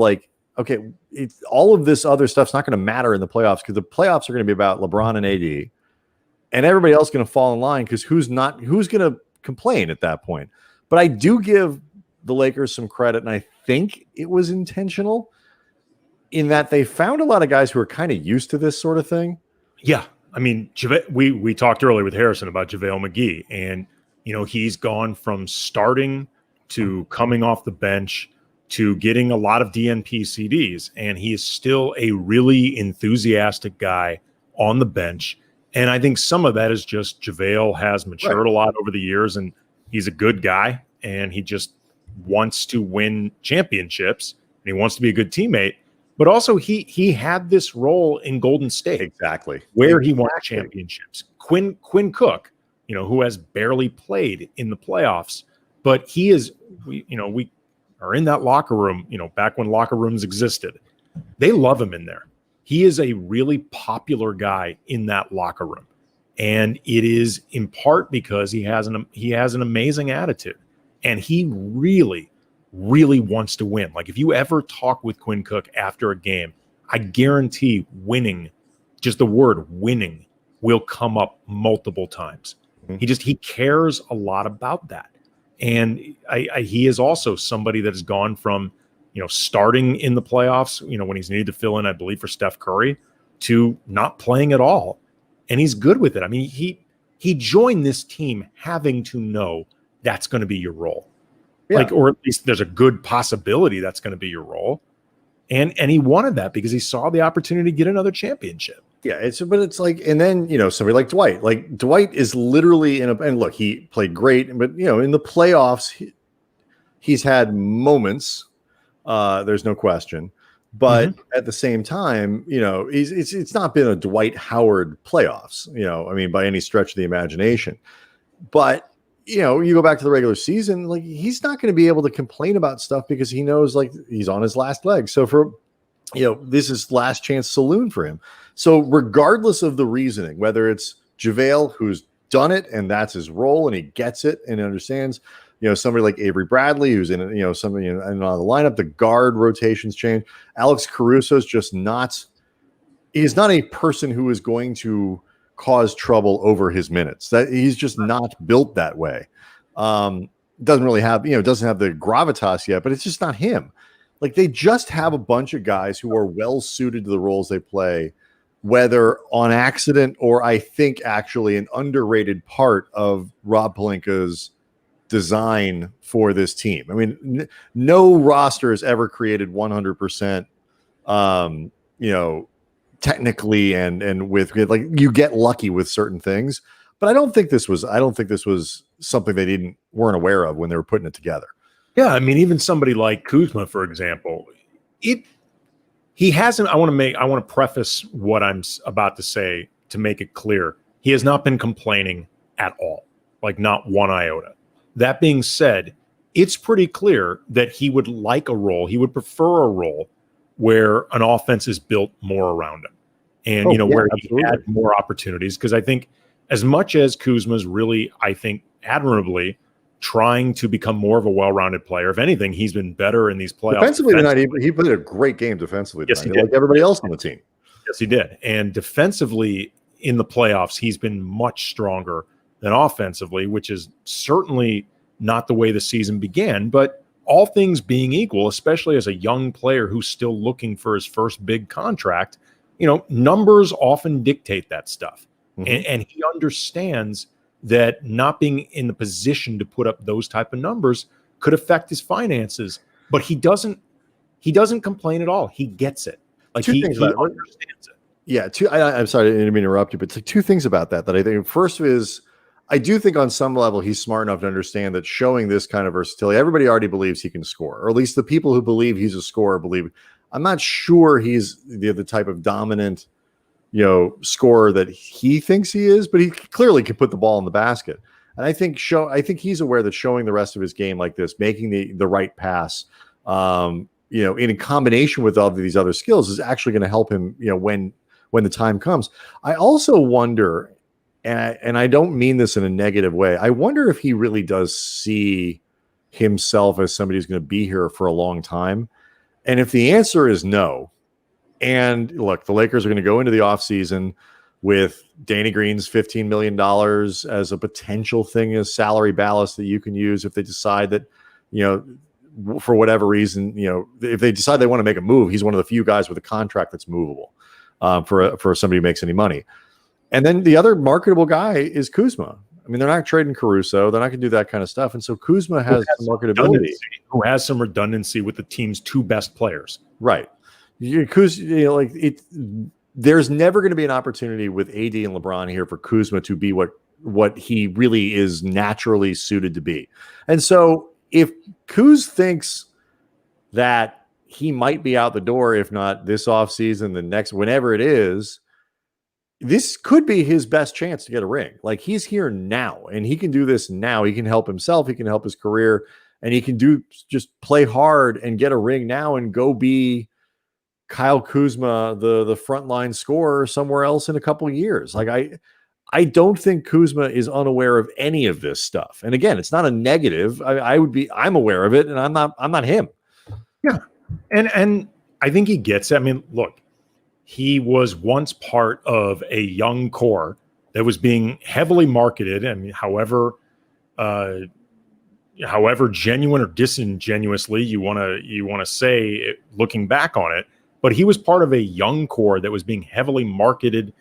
okay, all of this other stuff's not going to matter in the playoffs because the playoffs are going to be about LeBron and AD, and everybody else is going to fall in line because who's going to complain at that point? But I do give the Lakers some credit, and I think it was intentional in that they found a lot of guys who are kind of used to this sort of thing. Yeah. I mean, we talked earlier with Harrison about JaVale McGee, and, he's gone from starting to coming off the bench to getting a lot of DNP CDs, and he is still a really enthusiastic guy on the bench. And I think some of that is just JaVale has matured a lot over the years, and he's a good guy, and he just wants to win championships, and he wants to be a good teammate. But also he had this role in Golden State. Exactly. Where he won championships. Quinn Cook, who has barely played in the playoffs, but he is, we are in that locker room, back when locker rooms existed. They love him in there. He is a really popular guy in that locker room. And it is in part because he has an amazing attitude. And he really, really wants to win. Like, if you ever talk with Quinn Cook after a game, I guarantee winning, just the word winning, will come up multiple times. Mm-hmm. He cares a lot about that. And he is also somebody that has gone from, starting in the playoffs, when he's needed to fill in, I believe, for Steph Curry, to not playing at all. And he's good with it. I mean, he joined this team having to know that's going to be your role. Yeah. Or at least there's a good possibility that's going to be your role. And he wanted that because he saw the opportunity to get another championship. Yeah, but it's like, and then, somebody like Dwight. Like, Dwight is literally and look, he played great, but, in the playoffs, he's had moments, there's no question. But at the same time, it's not been a Dwight Howard playoffs, by any stretch of the imagination. But, you go back to the regular season, like, he's not going to be able to complain about stuff because he knows, like, he's on his last leg. So this is last chance saloon for him. So regardless of the reasoning, whether it's JaVale, who's done it and that's his role and he gets it and understands, somebody like Avery Bradley, who's in, somebody in the lineup, the guard rotations change. Alex Caruso's just he's not a person who is going to cause trouble over his minutes. That he's just not built that way. Doesn't really have, doesn't have the gravitas yet, but it's just not him. Like, they just have a bunch of guys who are well suited to the roles they play, whether on accident or I think actually an underrated part of Rob Pelinka's design for this team. I mean, no roster has ever created 100%, technically and with, like, you get lucky with certain things, but I don't think this was something they weren't aware of when they were putting it together. Yeah, I mean, even somebody like Kuzma, for example, he hasn't. I want to preface what I'm about to say to make it clear. He has not been complaining at all, like not one iota. That being said, it's pretty clear that he would like a role. He would prefer a role where an offense is built more around him, and where he had more opportunities. Because I think, as much as Kuzma's really, I think, admirably trying to become more of a well-rounded player. If anything, he's been better in these playoffs. Defensively tonight, he played a great game defensively. Yes, he did. Like everybody else on the team. Yes, he did. And defensively in the playoffs, he's been much stronger than offensively, which is certainly not the way the season began. But all things being equal, especially as a young player who's still looking for his first big contract, numbers often dictate that stuff. Mm-hmm. And he understands that not being in the position to put up those type of numbers could affect his finances, but he doesn't complain at all. He gets it. Like, he understands it. Yeah. I'm sorry, I didn't mean to interrupt you, but like, two things about that I think. First is, I do think on some level he's smart enough to understand that showing this kind of versatility, everybody already believes he can score, or at least the people who believe he's a scorer believe. I'm not sure he's the type of dominant, scorer that he thinks he is, but he clearly can put the ball in the basket. And I think he's aware that showing the rest of his game like this, making the right pass, in combination with all of these other skills, is actually going to help him, when the time comes. I also wonder, and I don't mean this in a negative way, I wonder if he really does see himself as somebody who's going to be here for a long time. And if the answer is no, and look, the Lakers are going to go into the offseason with Danny Green's $15 million as a potential thing as salary ballast that you can use if they decide that, for whatever reason, if they decide they want to make a move, he's one of the few guys with a contract that's movable for somebody who makes any money. And then the other marketable guy is Kuzma. I mean, they're not trading Caruso. They're not going to do that kind of stuff. And so Kuzma has some marketability. Who has some redundancy with the team's two best players. Right. There's never going to be an opportunity with AD and LeBron here for Kuzma to be what he really is naturally suited to be. And so if Kuz thinks that he might be out the door, if not this offseason, the next, whenever it is, this could be his best chance to get a ring. Like, he's here now and he can do this now. He can help himself. He can help his career, and he can just play hard and get a ring now and go be Kyle Kuzma, the frontline scorer somewhere else in a couple of years. Like, I don't think Kuzma is unaware of any of this stuff. And again, it's not a negative. I'm aware of it, and I'm not him. Yeah. And I think he gets it. I mean, look, he was once part of a young core that was being heavily marketed. I mean, however genuine or disingenuously you want to say it, looking back on it, but he was part of a young core that was being heavily marketed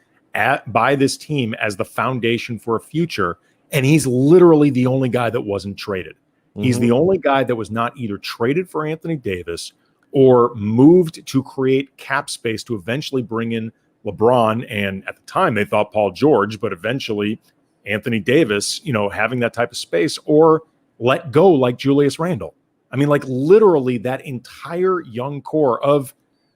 by this team as the foundation for a future. And he's literally the only guy that wasn't traded. Mm-hmm. He's the only guy that was not either traded for Anthony Davis or moved to create cap space to eventually bring in LeBron. And at the time they thought Paul George, but eventually Anthony Davis, having that type of space, or let go like Julius Randle. I mean, like, literally that entire young core of,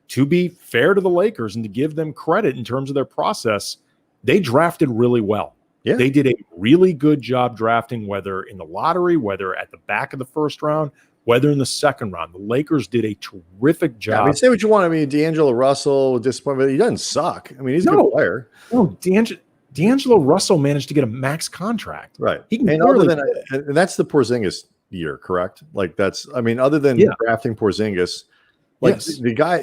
to be fair to the Lakers and to give them credit in terms of their process, they drafted really well. Yeah. They did a really good job drafting, whether in the lottery, whether at the back of the first round, whether in the second round. The Lakers did a terrific job. Yeah, I mean, say what you want. I mean, D'Angelo Russell, disappointment. He doesn't suck. I mean, he's a good player. No, D'Angelo Russell managed to get a max contract. Right. And that's the Porzingis year, correct? Like, other than drafting Porzingis, like, yes, the guy,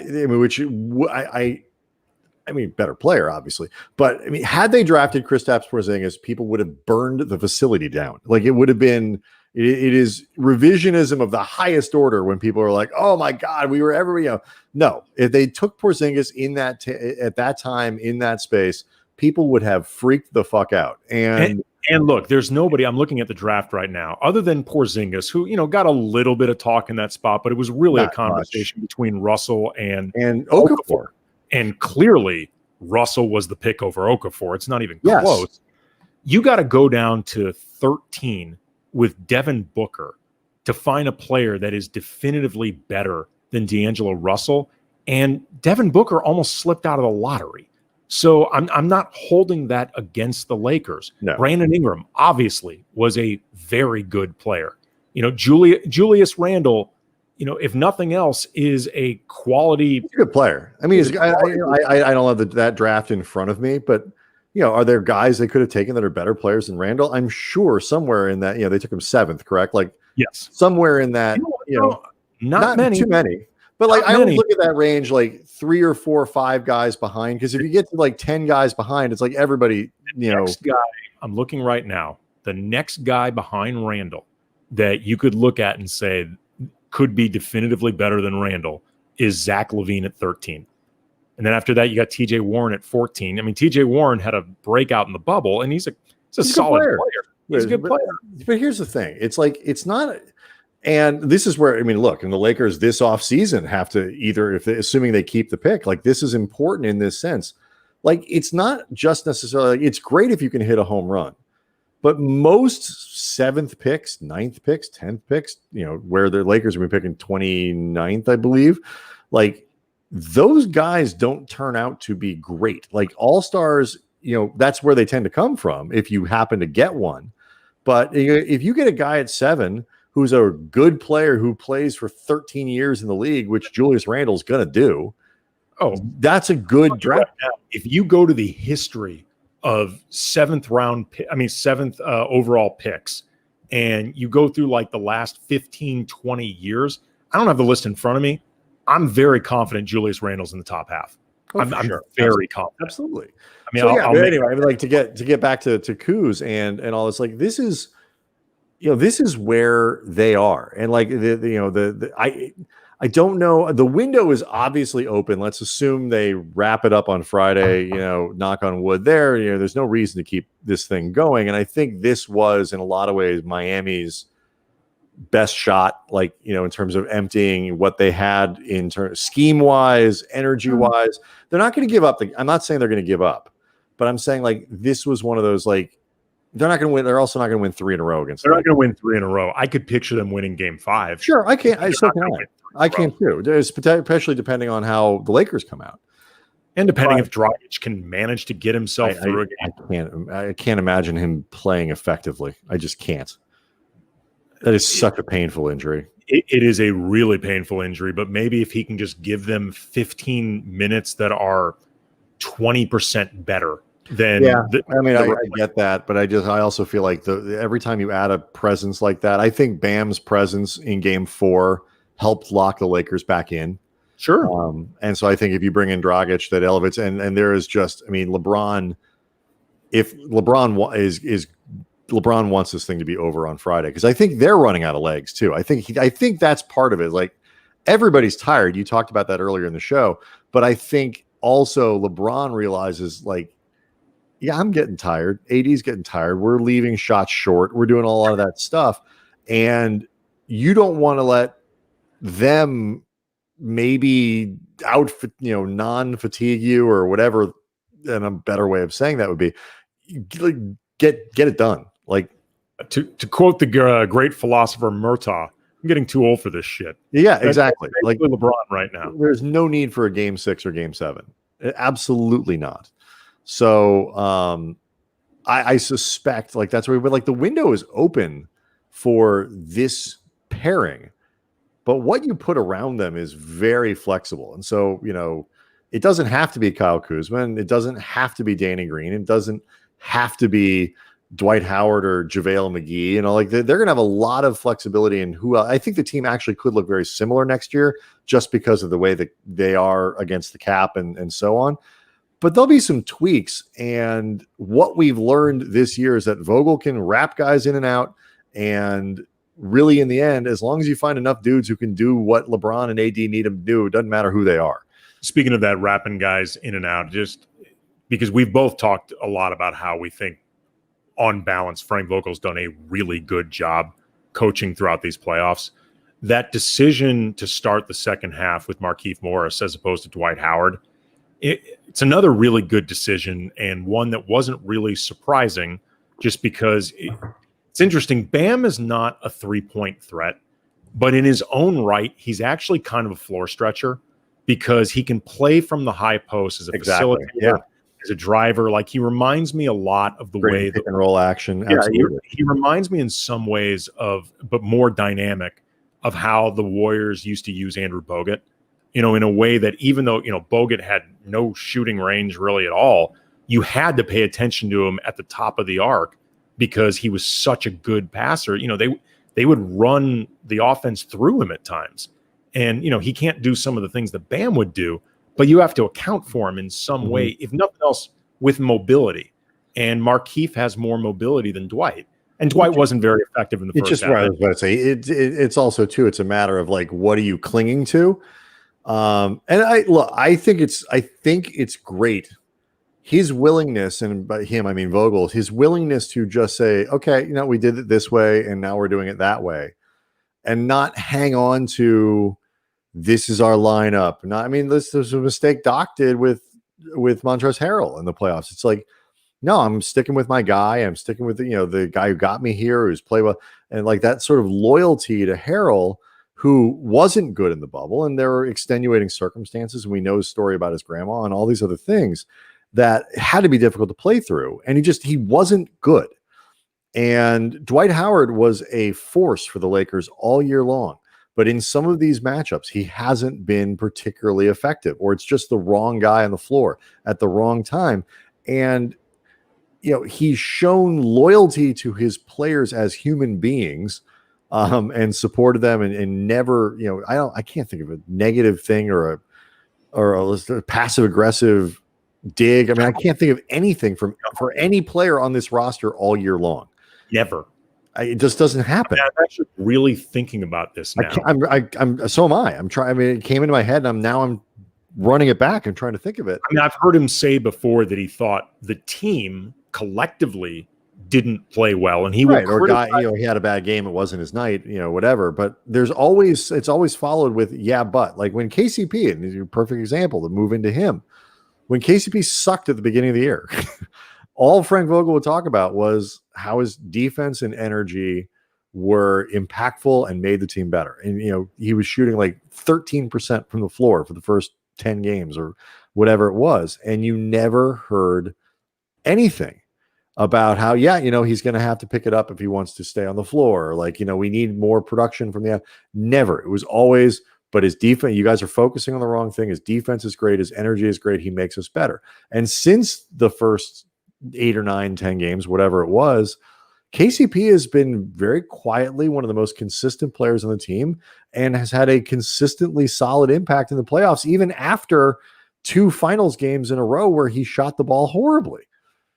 I mean, better player, obviously. But I mean, had they drafted Kristaps Porzingis, people would have burned the facility down. Like, it would have been, it is revisionism of the highest order when people are like, oh my God, we were ever, no, if they took Porzingis in that, at that time in that space, people would have freaked the fuck out. And look, there's nobody, I'm looking at the draft right now, other than Porzingis, who, got a little bit of talk in that spot, but it was really a conversation between Russell and Okafor. And clearly Russell was the pick over Okafor. It's not even close. You got to go down to 13 with Devin Booker to find a player that is definitively better than D'Angelo Russell. And Devin Booker almost slipped out of the lottery. So I'm not holding that against the Lakers. No. Brandon Ingram obviously was a very good player. Julius Randle, if nothing else, is a quality. He's a good player. I mean, I don't have that draft in front of me, but are there guys they could have taken that are better players than Randle? I'm sure somewhere in that, they took him 7th, correct? Like, yes, somewhere in that, not many, too many. But like, I always look at that range, like 3 or 4 or 5 guys behind, because if you get to like 10 guys behind, it's like everybody, Next guy, I'm looking right now, the next guy behind Randle that you could look at and say could be definitively better than Randle is Zach LaVine at 13. And then after that, you got TJ Warren at 14. I mean, TJ Warren had a breakout in the bubble, and he's a solid player. He's a good player. But here's the thing. It's like, it's not. And this is where, I mean, look, and the Lakers this offseason have to either, assuming they keep the pick, like, this is important in this sense. Like, it's not just necessarily, like, it's great if you can hit a home run, but most 7th picks, 9th picks, 10th picks, where the Lakers have been picking 29th, I believe, like, those guys don't turn out to be great. Like, all-stars, that's where they tend to come from if you happen to get one. But if you get a guy at 7 who's a good player who plays for 13 years in the league, which Julius Randle's going to do, that's a good draft. If you go to the history of 7th overall picks, and you go through like the last 15, 20 years, I don't have the list in front of me. I'm very confident Julius Randle's in the top half. I'm very confident. Absolutely. I mean, So, I'll anyway, I mean, like to get back to Kuz and all this, like this is, this is where they are, and like I don't know. The window is obviously open. Let's assume they wrap it up on Friday. Knock on wood. There's no reason to keep this thing going, and I think this was in a lot of ways Miami's best shot, like in terms of emptying what they had in terms scheme wise, energy wise. They're not going to give up. I'm not saying they're going to give up, but I'm saying like this was one of those like they're not going to win. They're also not going to win 3 in a row against. They're not going to win 3 in a row. I could picture them winning Game 5. Sure, I can't. I still can. I can too. Especially depending on how the Lakers come out, and depending if Dragic can manage to get himself through again. I can't imagine him playing effectively. I just can't. That is such a painful injury. It is a really painful injury, but maybe if he can just give them 15 minutes that are 20% better than. Yeah, I get that, but I also feel like every time you add a presence like that, I think Bam's presence in Game 4 helped lock the Lakers back in. Sure. And so I think if you bring in Dragic, that elevates, and there is just, LeBron. If LeBron is LeBron wants this thing to be over on Friday because I think they're running out of legs too. I think that's part of it. Like everybody's tired. You talked about that earlier in the show, but I think also LeBron realizes like, yeah, I'm getting tired. AD's getting tired. We're leaving shots short. We're doing a lot of that stuff, and you don't want to let them maybe non-fatigue you or whatever. And a better way of saying that would be get it done. Like to quote the great philosopher Murtaugh, I'm getting too old for this shit. Yeah, exactly. Like LeBron right now. There's no need for a Game 6 or Game 7. Absolutely not. So I suspect like that's where like the window is open for this pairing, but what you put around them is very flexible. And so, it doesn't have to be Kyle Kuzma, and it doesn't have to be Danny Green. It doesn't have to be Dwight Howard or JaVale McGee. Like they're going to have a lot of flexibility in who I think the team actually could look very similar next year just because of the way that they are against the cap and so on. But there'll be some tweaks. And what we've learned this year is that Vogel can wrap guys in and out. And really, in the end, as long as you find enough dudes who can do what LeBron and AD need them to do, it doesn't matter who they are. Speaking of that, wrapping guys in and out, just because we've both talked a lot about how we think on balance, Frank Vogel's done a really good job coaching throughout these playoffs. That decision to start the second half with Markieff Morris as opposed to Dwight Howard, it's another really good decision and one that wasn't really surprising just because it's interesting. Bam is not a three-point threat, but in his own right, he's actually kind of a floor stretcher because he can play from the high post as a facilitator, as a driver. Like he reminds me a lot of the way pick and roll action. Yeah, he reminds me in some ways of, but more dynamic, of how the Warriors used to use Andrew Bogut. In a way that even though Bogut had no shooting range really at all, you had to pay attention to him at the top of the arc because he was such a good passer. They would run the offense through him at times. And, he can't do some of the things that Bam would do, but you have to account for him in some way, if nothing else, with mobility. And Markieff has more mobility than Dwight. And Dwight wasn't very effective in the first half. Right, I was about to say, it's also, too, it's a matter of, like, what are you clinging to? And I think it's great. His willingness, and by him, I mean Vogel, his willingness to just say, okay, we did it this way, and now we're doing it that way. And not hang on to, this is our lineup. This was a mistake Doc did with Montrezl Harrell in the playoffs. It's like, no, I'm sticking with my guy. I'm sticking with the guy who got me here, who's played well, and like that sort of loyalty to Harrell, who wasn't good in the bubble, and there were extenuating circumstances. And we know his story about his grandma and all these other things that had to be difficult to play through. And he wasn't good. And Dwight Howard was a force for the Lakers all year long. But in some of these matchups, he hasn't been particularly effective, or it's just the wrong guy on the floor at the wrong time. And, he's shown loyalty to his players as human beings and supported them and never, I can't think of a negative thing or a passive aggressive dig. I mean, I can't think of anything for any player on this roster all year long. Never. It just doesn't happen. I'm actually really thinking about this now. So am I. I'm trying. I mean, it came into my head, and I'm running it back and trying to think of it. I mean, I've heard him say before that he thought the team collectively didn't play well, and he would he had a bad game. It wasn't his night, whatever. But it's always followed with but like when KCP, and he's a perfect example to move into him. When KCP sucked at the beginning of the year, all Frank Vogel would talk about was how his defense and energy were impactful and made the team better. And, he was shooting like 13% from the floor for the first 10 games or whatever it was. And you never heard anything about how, he's going to have to pick it up if he wants to stay on the floor. Like, we need more production from the never. It was always, but his defense, you guys are focusing on the wrong thing. His defense is great. His energy is great. He makes us better. And since the first 8 or 9, 10 games, whatever it was, KCP has been very quietly one of the most consistent players on the team and has had a consistently solid impact in the playoffs, even after 2 finals games in a row where he shot the ball horribly.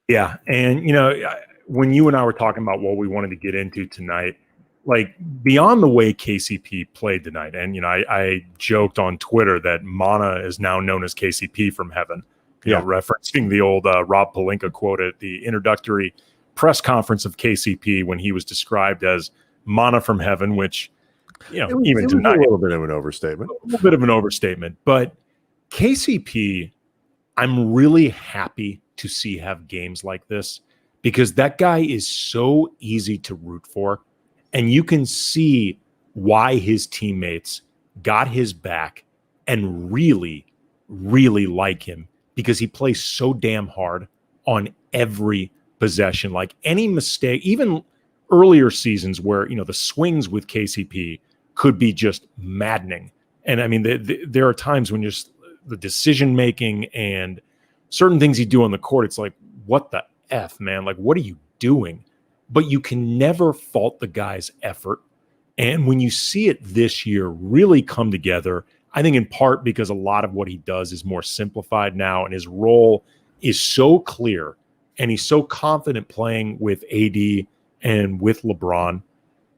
Yeah. And, when you and I were talking about what we wanted to get into tonight, like beyond the way KCP played tonight, and, I joked on Twitter that Mana is now known as KCP from heaven. Referencing the old Rob Pelinka quote at the introductory press conference of KCP when he was described as Mana from heaven, which, even tonight, a little bit of an overstatement. A little bit of an overstatement. But KCP, I'm really happy to see have games like this because that guy is so easy to root for. And you can see why his teammates got his back and really, really like him. Because he plays so damn hard on every possession. Like any mistake, even earlier seasons where, the swings with KCP could be just maddening. And I mean, there are times when just the decision-making and certain things you do on the court, it's like, what the F, man? Like, what are you doing? But you can never fault the guy's effort. And when you see it this year really come together, I think in part because a lot of what he does is more simplified now and his role is so clear and he's so confident playing with AD and with LeBron.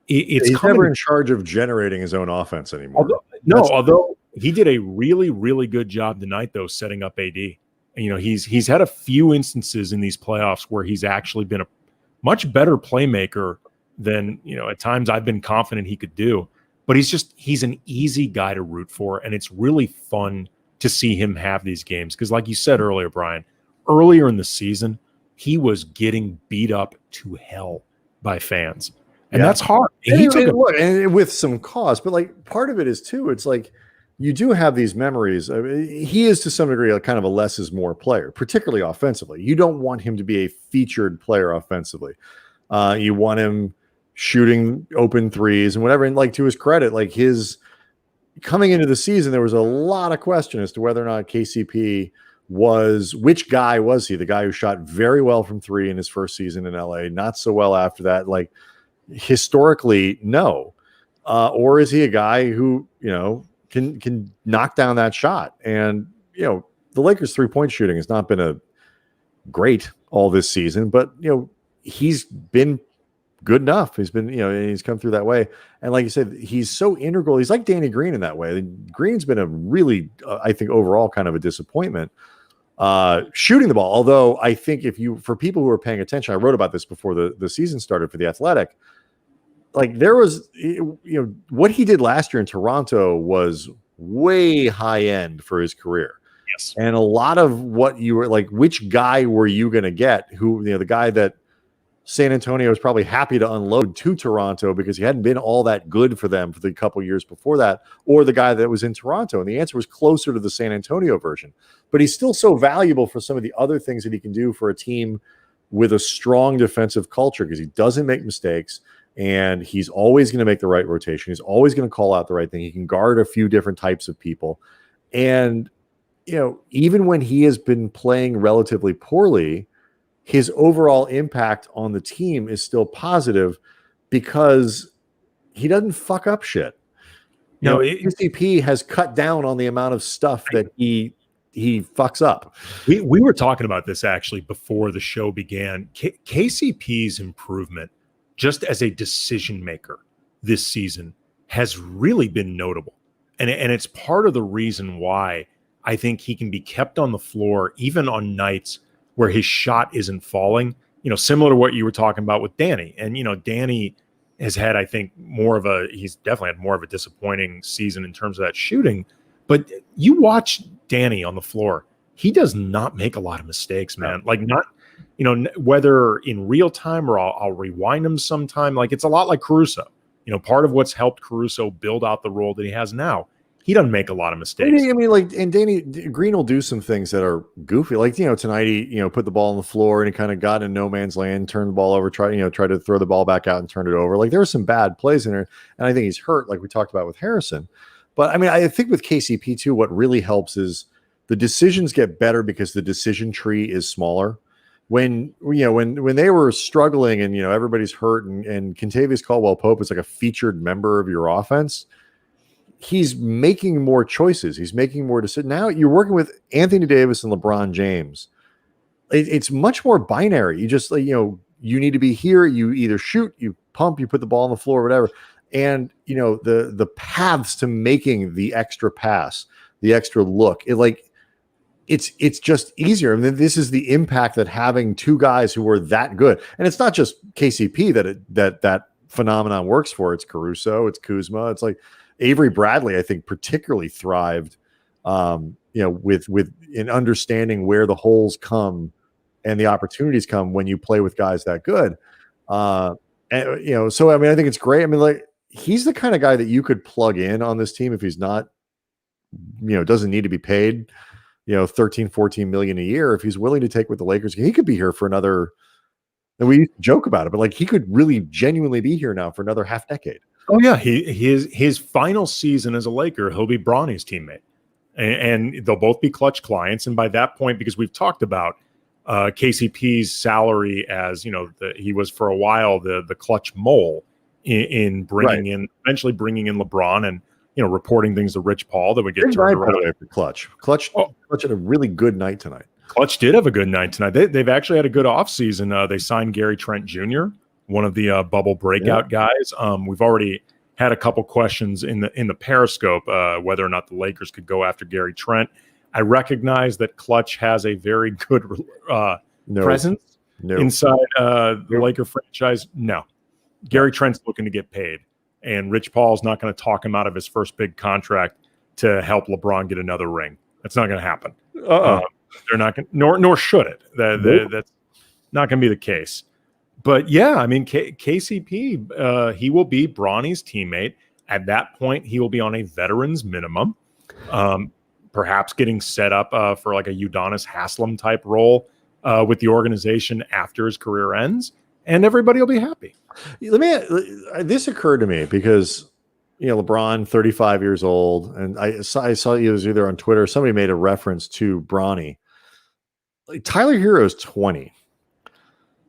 He's never in charge of generating his own offense anymore. Although he did a really, really good job tonight, though, setting up AD. And, he's had a few instances in these playoffs where he's actually been a much better playmaker than, at times I've been confident he could do. But he's an easy guy to root for, and it's really fun to see him have these games. Because like you said earlier, Brian, earlier in the season, he was getting beat up to hell by fans. And that's hard. And with some cause, but like part of it is too, it's like you do have these memories. I mean, he is to some degree a kind of a less is more player, particularly offensively. You don't want him to be a featured player offensively. You want him shooting open threes and whatever. And like to his credit, like his coming into the season, there was a lot of question as to whether or not KCP which guy was he? The guy who shot very well from 3 in his first season in LA, not so well after that. Like historically, no. Or is he a guy who, can knock down that shot? And, the Lakers 3-point shooting has not been a great all this season, but, he's been good enough. He's been, he's come through that way. And like you said, he's so integral. He's like Danny Green in that way. Green's been a really, I think overall kind of a disappointment shooting the ball. Although I think for people who are paying attention, I wrote about this before the season started for The Athletic. Like there was, what he did last year in Toronto was way high end for his career. Yes. And a lot of what you were like, which guy were you going to get who, the guy that San Antonio was probably happy to unload to Toronto because he hadn't been all that good for them for the couple years before that, or the guy that was in Toronto. And the answer was closer to the San Antonio version. But he's still so valuable for some of the other things that he can do for a team with a strong defensive culture because he doesn't make mistakes and he's always going to make the right rotation. He's always going to call out the right thing. He can guard a few different types of people. And, even when he has been playing relatively poorly, his overall impact on the team is still positive because he doesn't fuck up shit. No, KCP has cut down on the amount of stuff that he fucks up. We were talking about this actually before the show began. KCP's improvement just as a decision maker this season has really been notable. And it's part of the reason why I think he can be kept on the floor even on nights where his shot isn't falling, similar to what you were talking about with Danny. And, Danny has had, I think, he's definitely had more of a disappointing season in terms of that shooting. But you watch Danny on the floor, he does not make a lot of mistakes, man. Like not, whether in real time or I'll rewind him sometime. Like it's a lot like Caruso. Part of what's helped Caruso build out the role that he has now, he doesn't make a lot of mistakes. I mean, like, and Danny Green will do some things that are goofy. Like, tonight he, put the ball on the floor and he kind of got in no man's land, turned the ball over, try to throw the ball back out and turn it over. Like there were some bad plays in there. And I think he's hurt, like we talked about with Harrison. But I mean, I think with KCP too, what really helps is the decisions get better because the decision tree is smaller. When they were struggling and, everybody's hurt and Kentavious Caldwell-Pope is like a featured member of your offense, he's making more choices. He's making more decisions. Now you're working with Anthony Davis and LeBron James. It's much more binary. You just, you need to be here. You either shoot, you pump, you put the ball on the floor, whatever. And, the paths to making the extra pass, the extra look, it's just easier. I mean, this is the impact that having two guys who are that good. And it's not just KCP that phenomenon works for. It's Caruso, it's Kuzma. It's like Avery Bradley, I think, particularly thrived, with in understanding where the holes come and the opportunities come when you play with guys that good. So I mean, I think it's great. I mean, like he's the kind of guy that you could plug in on this team if he's not, doesn't need to be paid, 13, 14 million a year. If he's willing to take with the Lakers, he could be here for another. And we joke about it, but like he could really genuinely be here now for another half decade. Oh yeah, his final season as a Laker, he'll be Bronny's teammate, and they'll both be Clutch clients. And by that point, because we've talked about KCP's salary as he was for a while the Clutch mole in bringing in eventually bringing in LeBron and reporting things to Rich Paul that would get turned around. Clutch had a really good night tonight. Clutch did have a good night tonight. They've actually had a good offseason. They signed Gary Trent Jr., one of the bubble breakout guys. We've already had a couple questions in the Periscope whether or not the Lakers could go after Gary Trent. I recognize that Clutch has a very good presence inside the Laker franchise. No, Gary Trent's looking to get paid, and Rich Paul's not going to talk him out of his first big contract to help LeBron get another ring. That's not going to happen. They're not going, nor should it. That's not going to be the case. But yeah, I mean, KCP, he will be Bronny's teammate. At that point, he will be on a veteran's minimum, perhaps getting set up for like a Udonis Haslem type role with the organization after his career ends, and everybody will be happy. This occurred to me because, LeBron, 35 years old, and I saw it was either on Twitter, somebody made a reference to Bronny. Like, Tyler Hero's 20.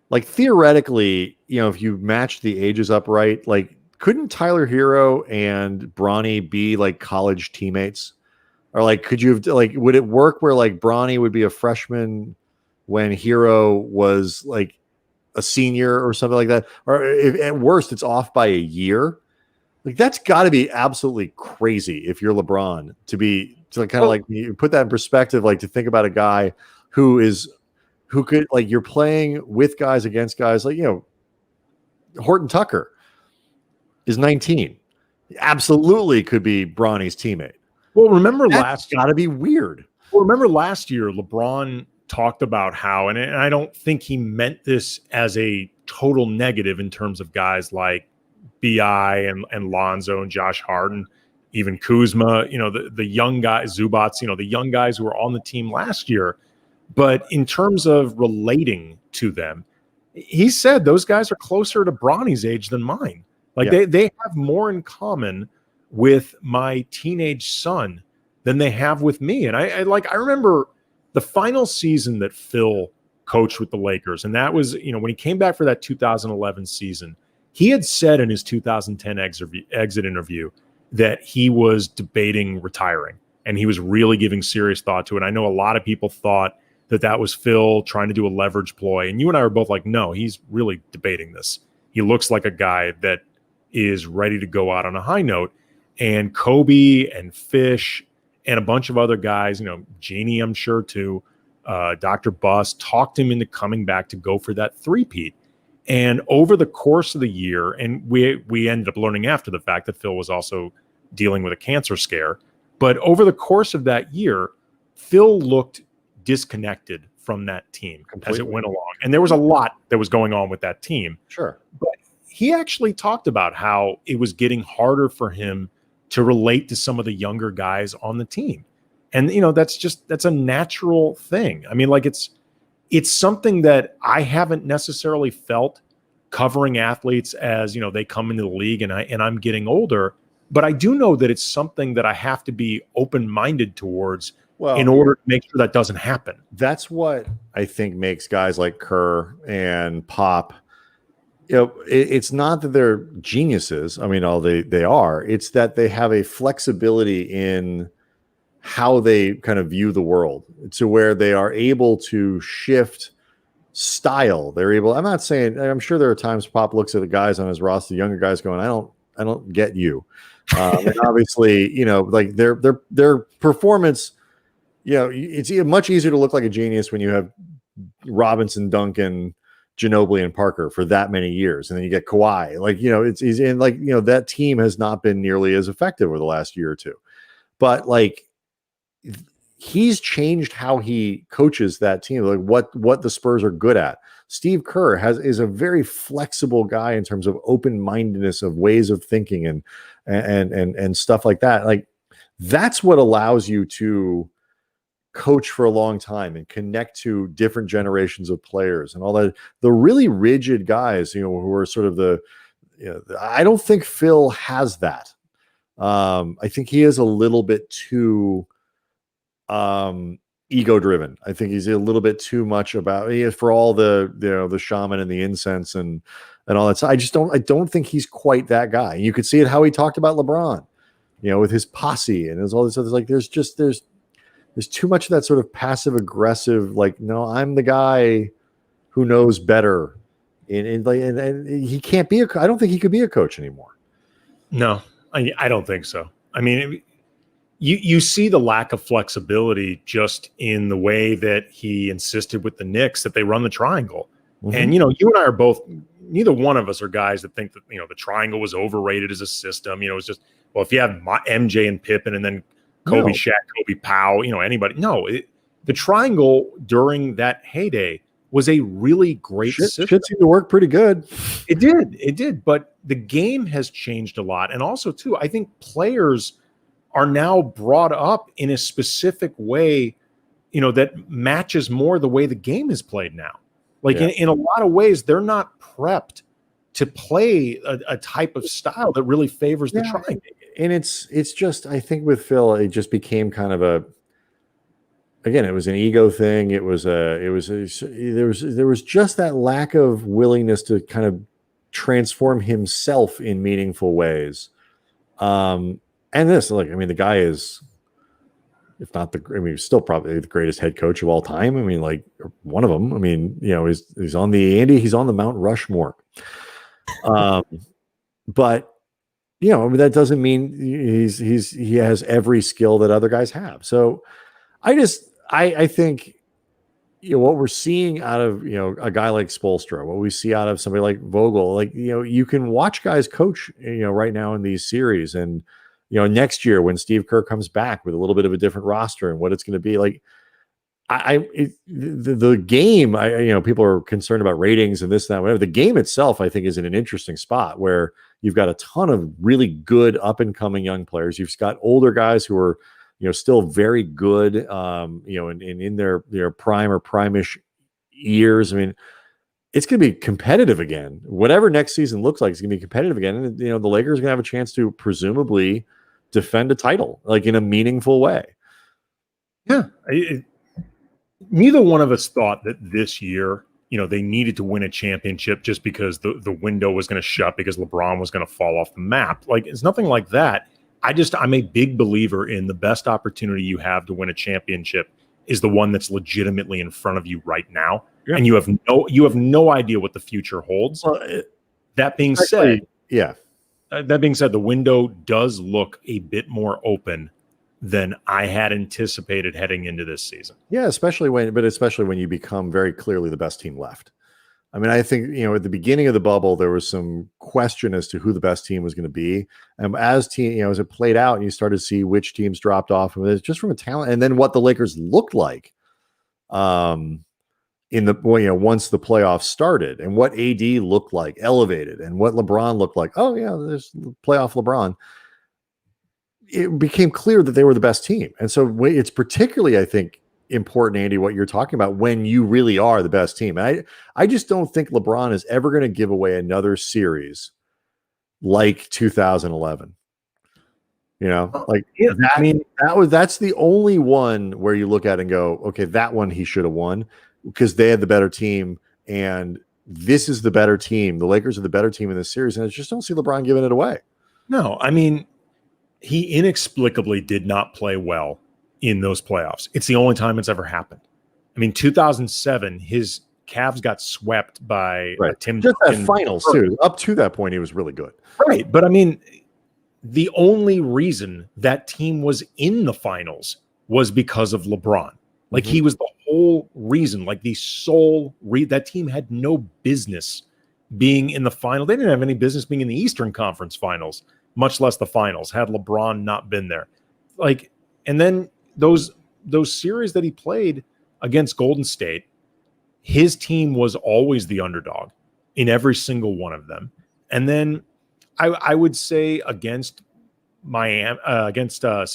Like theoretically, if you match the ages up right, like couldn't Tyler Hero and Bronny be like college teammates? Or like, could you have would it work where like Bronny would be a freshman when Hero was like a senior or something like that? Or if, at worst, it's off by a year. Like that's got to be absolutely crazy if you're LeBron to kind of like you put that in perspective, like to think about a guy who could like you're playing with guys against guys like Horton Tucker is 19, absolutely could be Bronny's teammate. Well, remember That's got to be weird. Well, remember last year LeBron talked about how, and I don't think he meant this as a total negative in terms of guys like BI and Lonzo and Josh Harden, even Kuzma, the young guys, Zubats, the young guys who were on the team last year. But in terms of relating to them, he said those guys are closer to Bronny's age than mine. Like they have more in common with my teenage son than they have with me. And I remember the final season that Phil coached with the Lakers, and that was when he came back for that 2011 season. He had said in his 2010 exit interview that he was debating retiring, and he was really giving serious thought to it. I know a lot of people thought that was Phil trying to do a leverage ploy, and you and I were both like, no, he's really debating this. He looks like a guy that is ready to go out on a high note. And Kobe and Fish and a bunch of other guys, Jeannie, I'm sure too, Dr. Buss talked him into coming back to go for that three-peat. And over the course of the year, and we ended up learning after the fact that Phil was also dealing with a cancer scare. But over the course of that year, Phil looked disconnected from that team as it went along. And there was a lot that was going on with that team. Sure. But he actually talked about how it was getting harder for him to relate to some of the younger guys on the team. And, that's a natural thing. I mean, like it's something that I haven't necessarily felt covering athletes as, they come into the league and I'm getting older, but I do know that it's something that I have to be open-minded towards in order to make sure that doesn't happen. That's what I think makes guys like Kerr and Pop, it's not that they're geniuses. I mean, they are. It's that they have a flexibility in how they kind of view the world to where they are able to shift style. I'm not saying, I'm sure there are times Pop looks at the guys on his roster, the younger guys going, I don't get you. And obviously, like their performance, it's much easier to look like a genius when you have Robinson, Duncan, Ginobili, and Parker for that many years. And then you get Kawhi, that team has not been nearly as effective over the last year or two, but he's changed how he coaches that team, like what the Spurs are good at. Steve Kerr is a very flexible guy in terms of open-mindedness of ways of thinking and stuff like that. Like that's what allows you to coach for a long time and connect to different generations of players and all that. The really rigid guys, who are sort of I don't think Phil has that. I think he is a little bit too ego driven. I think he's a little bit too much about for all the shaman and the incense and all that. So I don't think he's quite that guy. You could see it how he talked about LeBron, with his posse and all this other, like there's too much of that sort of passive aggressive, like, no, I'm the guy who knows better. And he can't be I don't think he could be a coach anymore. No, I don't think so. I mean, you see the lack of flexibility just in the way that he insisted with the Knicks that they run the triangle. Mm-hmm. And, you and I are both, neither one of us are guys that think that, the triangle was overrated as a system. It's just, well, if you have MJ and Pippen and then Kobe, Shaq, Kobe, Powell, anybody. No, the triangle during that heyday was a really great system. Shit seemed to work pretty good. It did. But the game has changed a lot. And also, too, I think players are now brought up in a specific way, that matches more the way the game is played now. Like in a lot of ways, they're not prepped to play a type of style that really favors the triangle. And it's just, I think with Phil, it just became kind of it was an ego thing. There was just that lack of willingness to kind of transform himself in meaningful ways. And this, the guy is, if not he's still probably the greatest head coach of all time. I mean, like one of them. I mean, he's on he's on the Mount Rushmore. But that doesn't mean he has every skill that other guys have. So I think what we're seeing out of a guy like Spoelstra, what we see out of somebody like Vogel, you can watch guys coach right now in these series, and next year when Steve Kerr comes back with a little bit of a different roster and what it's going to be like. The game, people are concerned about ratings and this and that, whatever. The game itself, I think, is in an interesting spot where you've got a ton of really good up and coming young players. You've got older guys who are, still very good, in their prime or prime-ish years. I mean, it's going to be competitive again. Whatever next season looks like, it's going to be competitive again. And, the Lakers are going to have a chance to presumably defend a title, in a meaningful way. Yeah. Neither one of us thought that this year they needed to win a championship just because the window was going to shut because LeBron was going to fall off the map. Like, it's nothing like that. I'm a big believer in the best opportunity you have to win a championship is the one that's legitimately in front of you right now. Yeah. And you have no idea what the future holds. Well, that being said, the window does look a bit more open than I had anticipated heading into this season. Yeah, especially when you become very clearly the best team left. I mean, I think, at the beginning of the bubble, there was some question as to who the best team was going to be. And as it played out and you started to see which teams dropped off, and just from a talent, and then what the Lakers looked like once the playoffs started, and what AD looked like elevated, and what LeBron looked like. Oh yeah, there's playoff LeBron. It became clear that they were the best team. And so it's particularly, I think, important, Andy, what you're talking about when you really are the best team. And I just don't think LeBron is ever going to give away another series like 2011. That's the only one where you look at it and go, okay, that one he should have won because they had the better team. And this is the better team. The Lakers are the better team in this series. And I just don't see LeBron giving it away. No, I mean, he inexplicably did not play well in those playoffs. It's the only time it's ever happened. I mean, 2007, his Cavs got swept by Tim. Just that finals too. Up to that point, he was really good. Right, but I mean, the only reason that team was in the finals was because of LeBron. Like he was the whole reason. Like the sole that team had no business being in the final. They didn't have any business being in the Eastern Conference Finals, much less the finals, had LeBron not been there. Like, and then those series that he played against Golden State, his team was always the underdog in every single one of them. And then I would say against San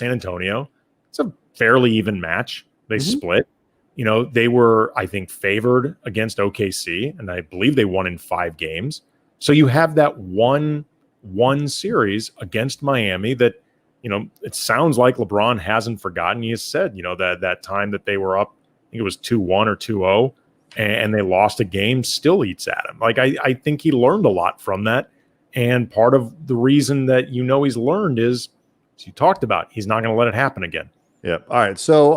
Antonio, it's a fairly even match. They split. They were, I think, favored against OKC, and I believe they won in 5 games. So you have that one series against Miami that, it sounds like LeBron hasn't forgotten. He has said, that time that they were up, I think it was 2-1 or 2-0, and they lost a game, still eats at him. Like, I think he learned a lot from that. And part of the reason that he's learned is, as you talked about, he's not going to let it happen again. Yeah. All right. So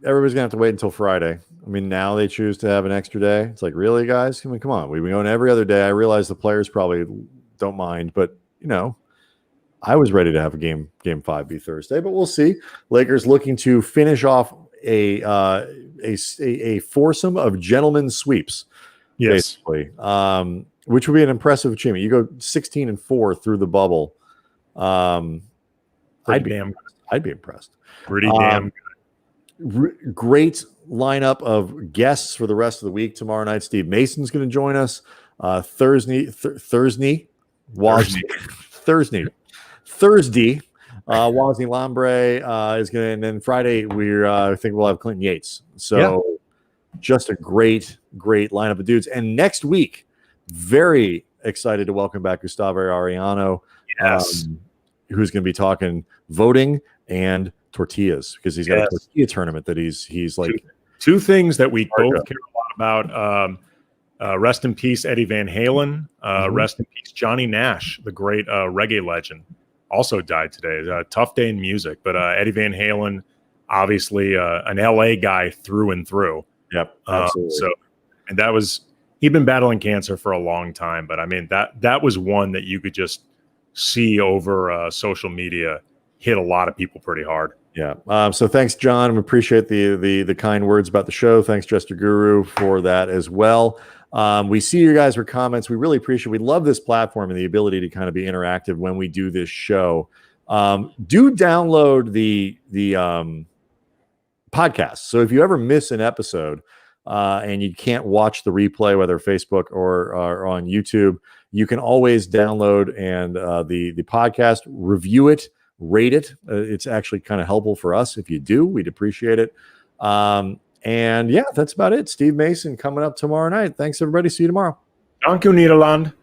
everybody's going to have to wait until Friday. I mean, now they choose to have an extra day. It's like, really, guys? I mean, come on. We've been going every other day. I realize the players probably don't mind, but, I was ready to have a game 5 be Thursday, but we'll see. Lakers looking to finish off a foursome of gentlemen sweeps, basically, which would be an impressive achievement. You go 16-4 through the bubble. I'd be impressed. Pretty damn good. Great lineup of guests for the rest of the week. Tomorrow night, Steve Mason's going to join us. Thursday, Wazny Lambre is going to, and then Friday I think we'll have Clinton Yates. So just a great lineup of dudes. And next week, very excited to welcome back Gustavo Arellano, who's going to be talking voting and tortillas, because he's got a tortilla tournament that he's like two things that we both care a lot about. Rest in peace, Eddie Van Halen. Rest in peace, Johnny Nash, the great reggae legend, also died today. A tough day in music, but Eddie Van Halen, obviously an LA guy through and through. Yep, absolutely. And he'd been battling cancer for a long time, but I mean that was one that you could just see over social media hit a lot of people pretty hard. Yeah. So thanks, John. I appreciate the kind words about the show. Thanks, Jester Guru, for that as well. We see you guys for comments. We really appreciate it. We love this platform and the ability to kind of be interactive when we do this show. Do download the podcast. So if you ever miss an episode and you can't watch the replay, whether Facebook or on YouTube, you can always download and the podcast, review it, rate it. It's actually kind of helpful for us. If you do, we'd appreciate it. And yeah, that's about it. Steve Mason coming up tomorrow night. Thanks, everybody. See you tomorrow. Dank u, Nederland.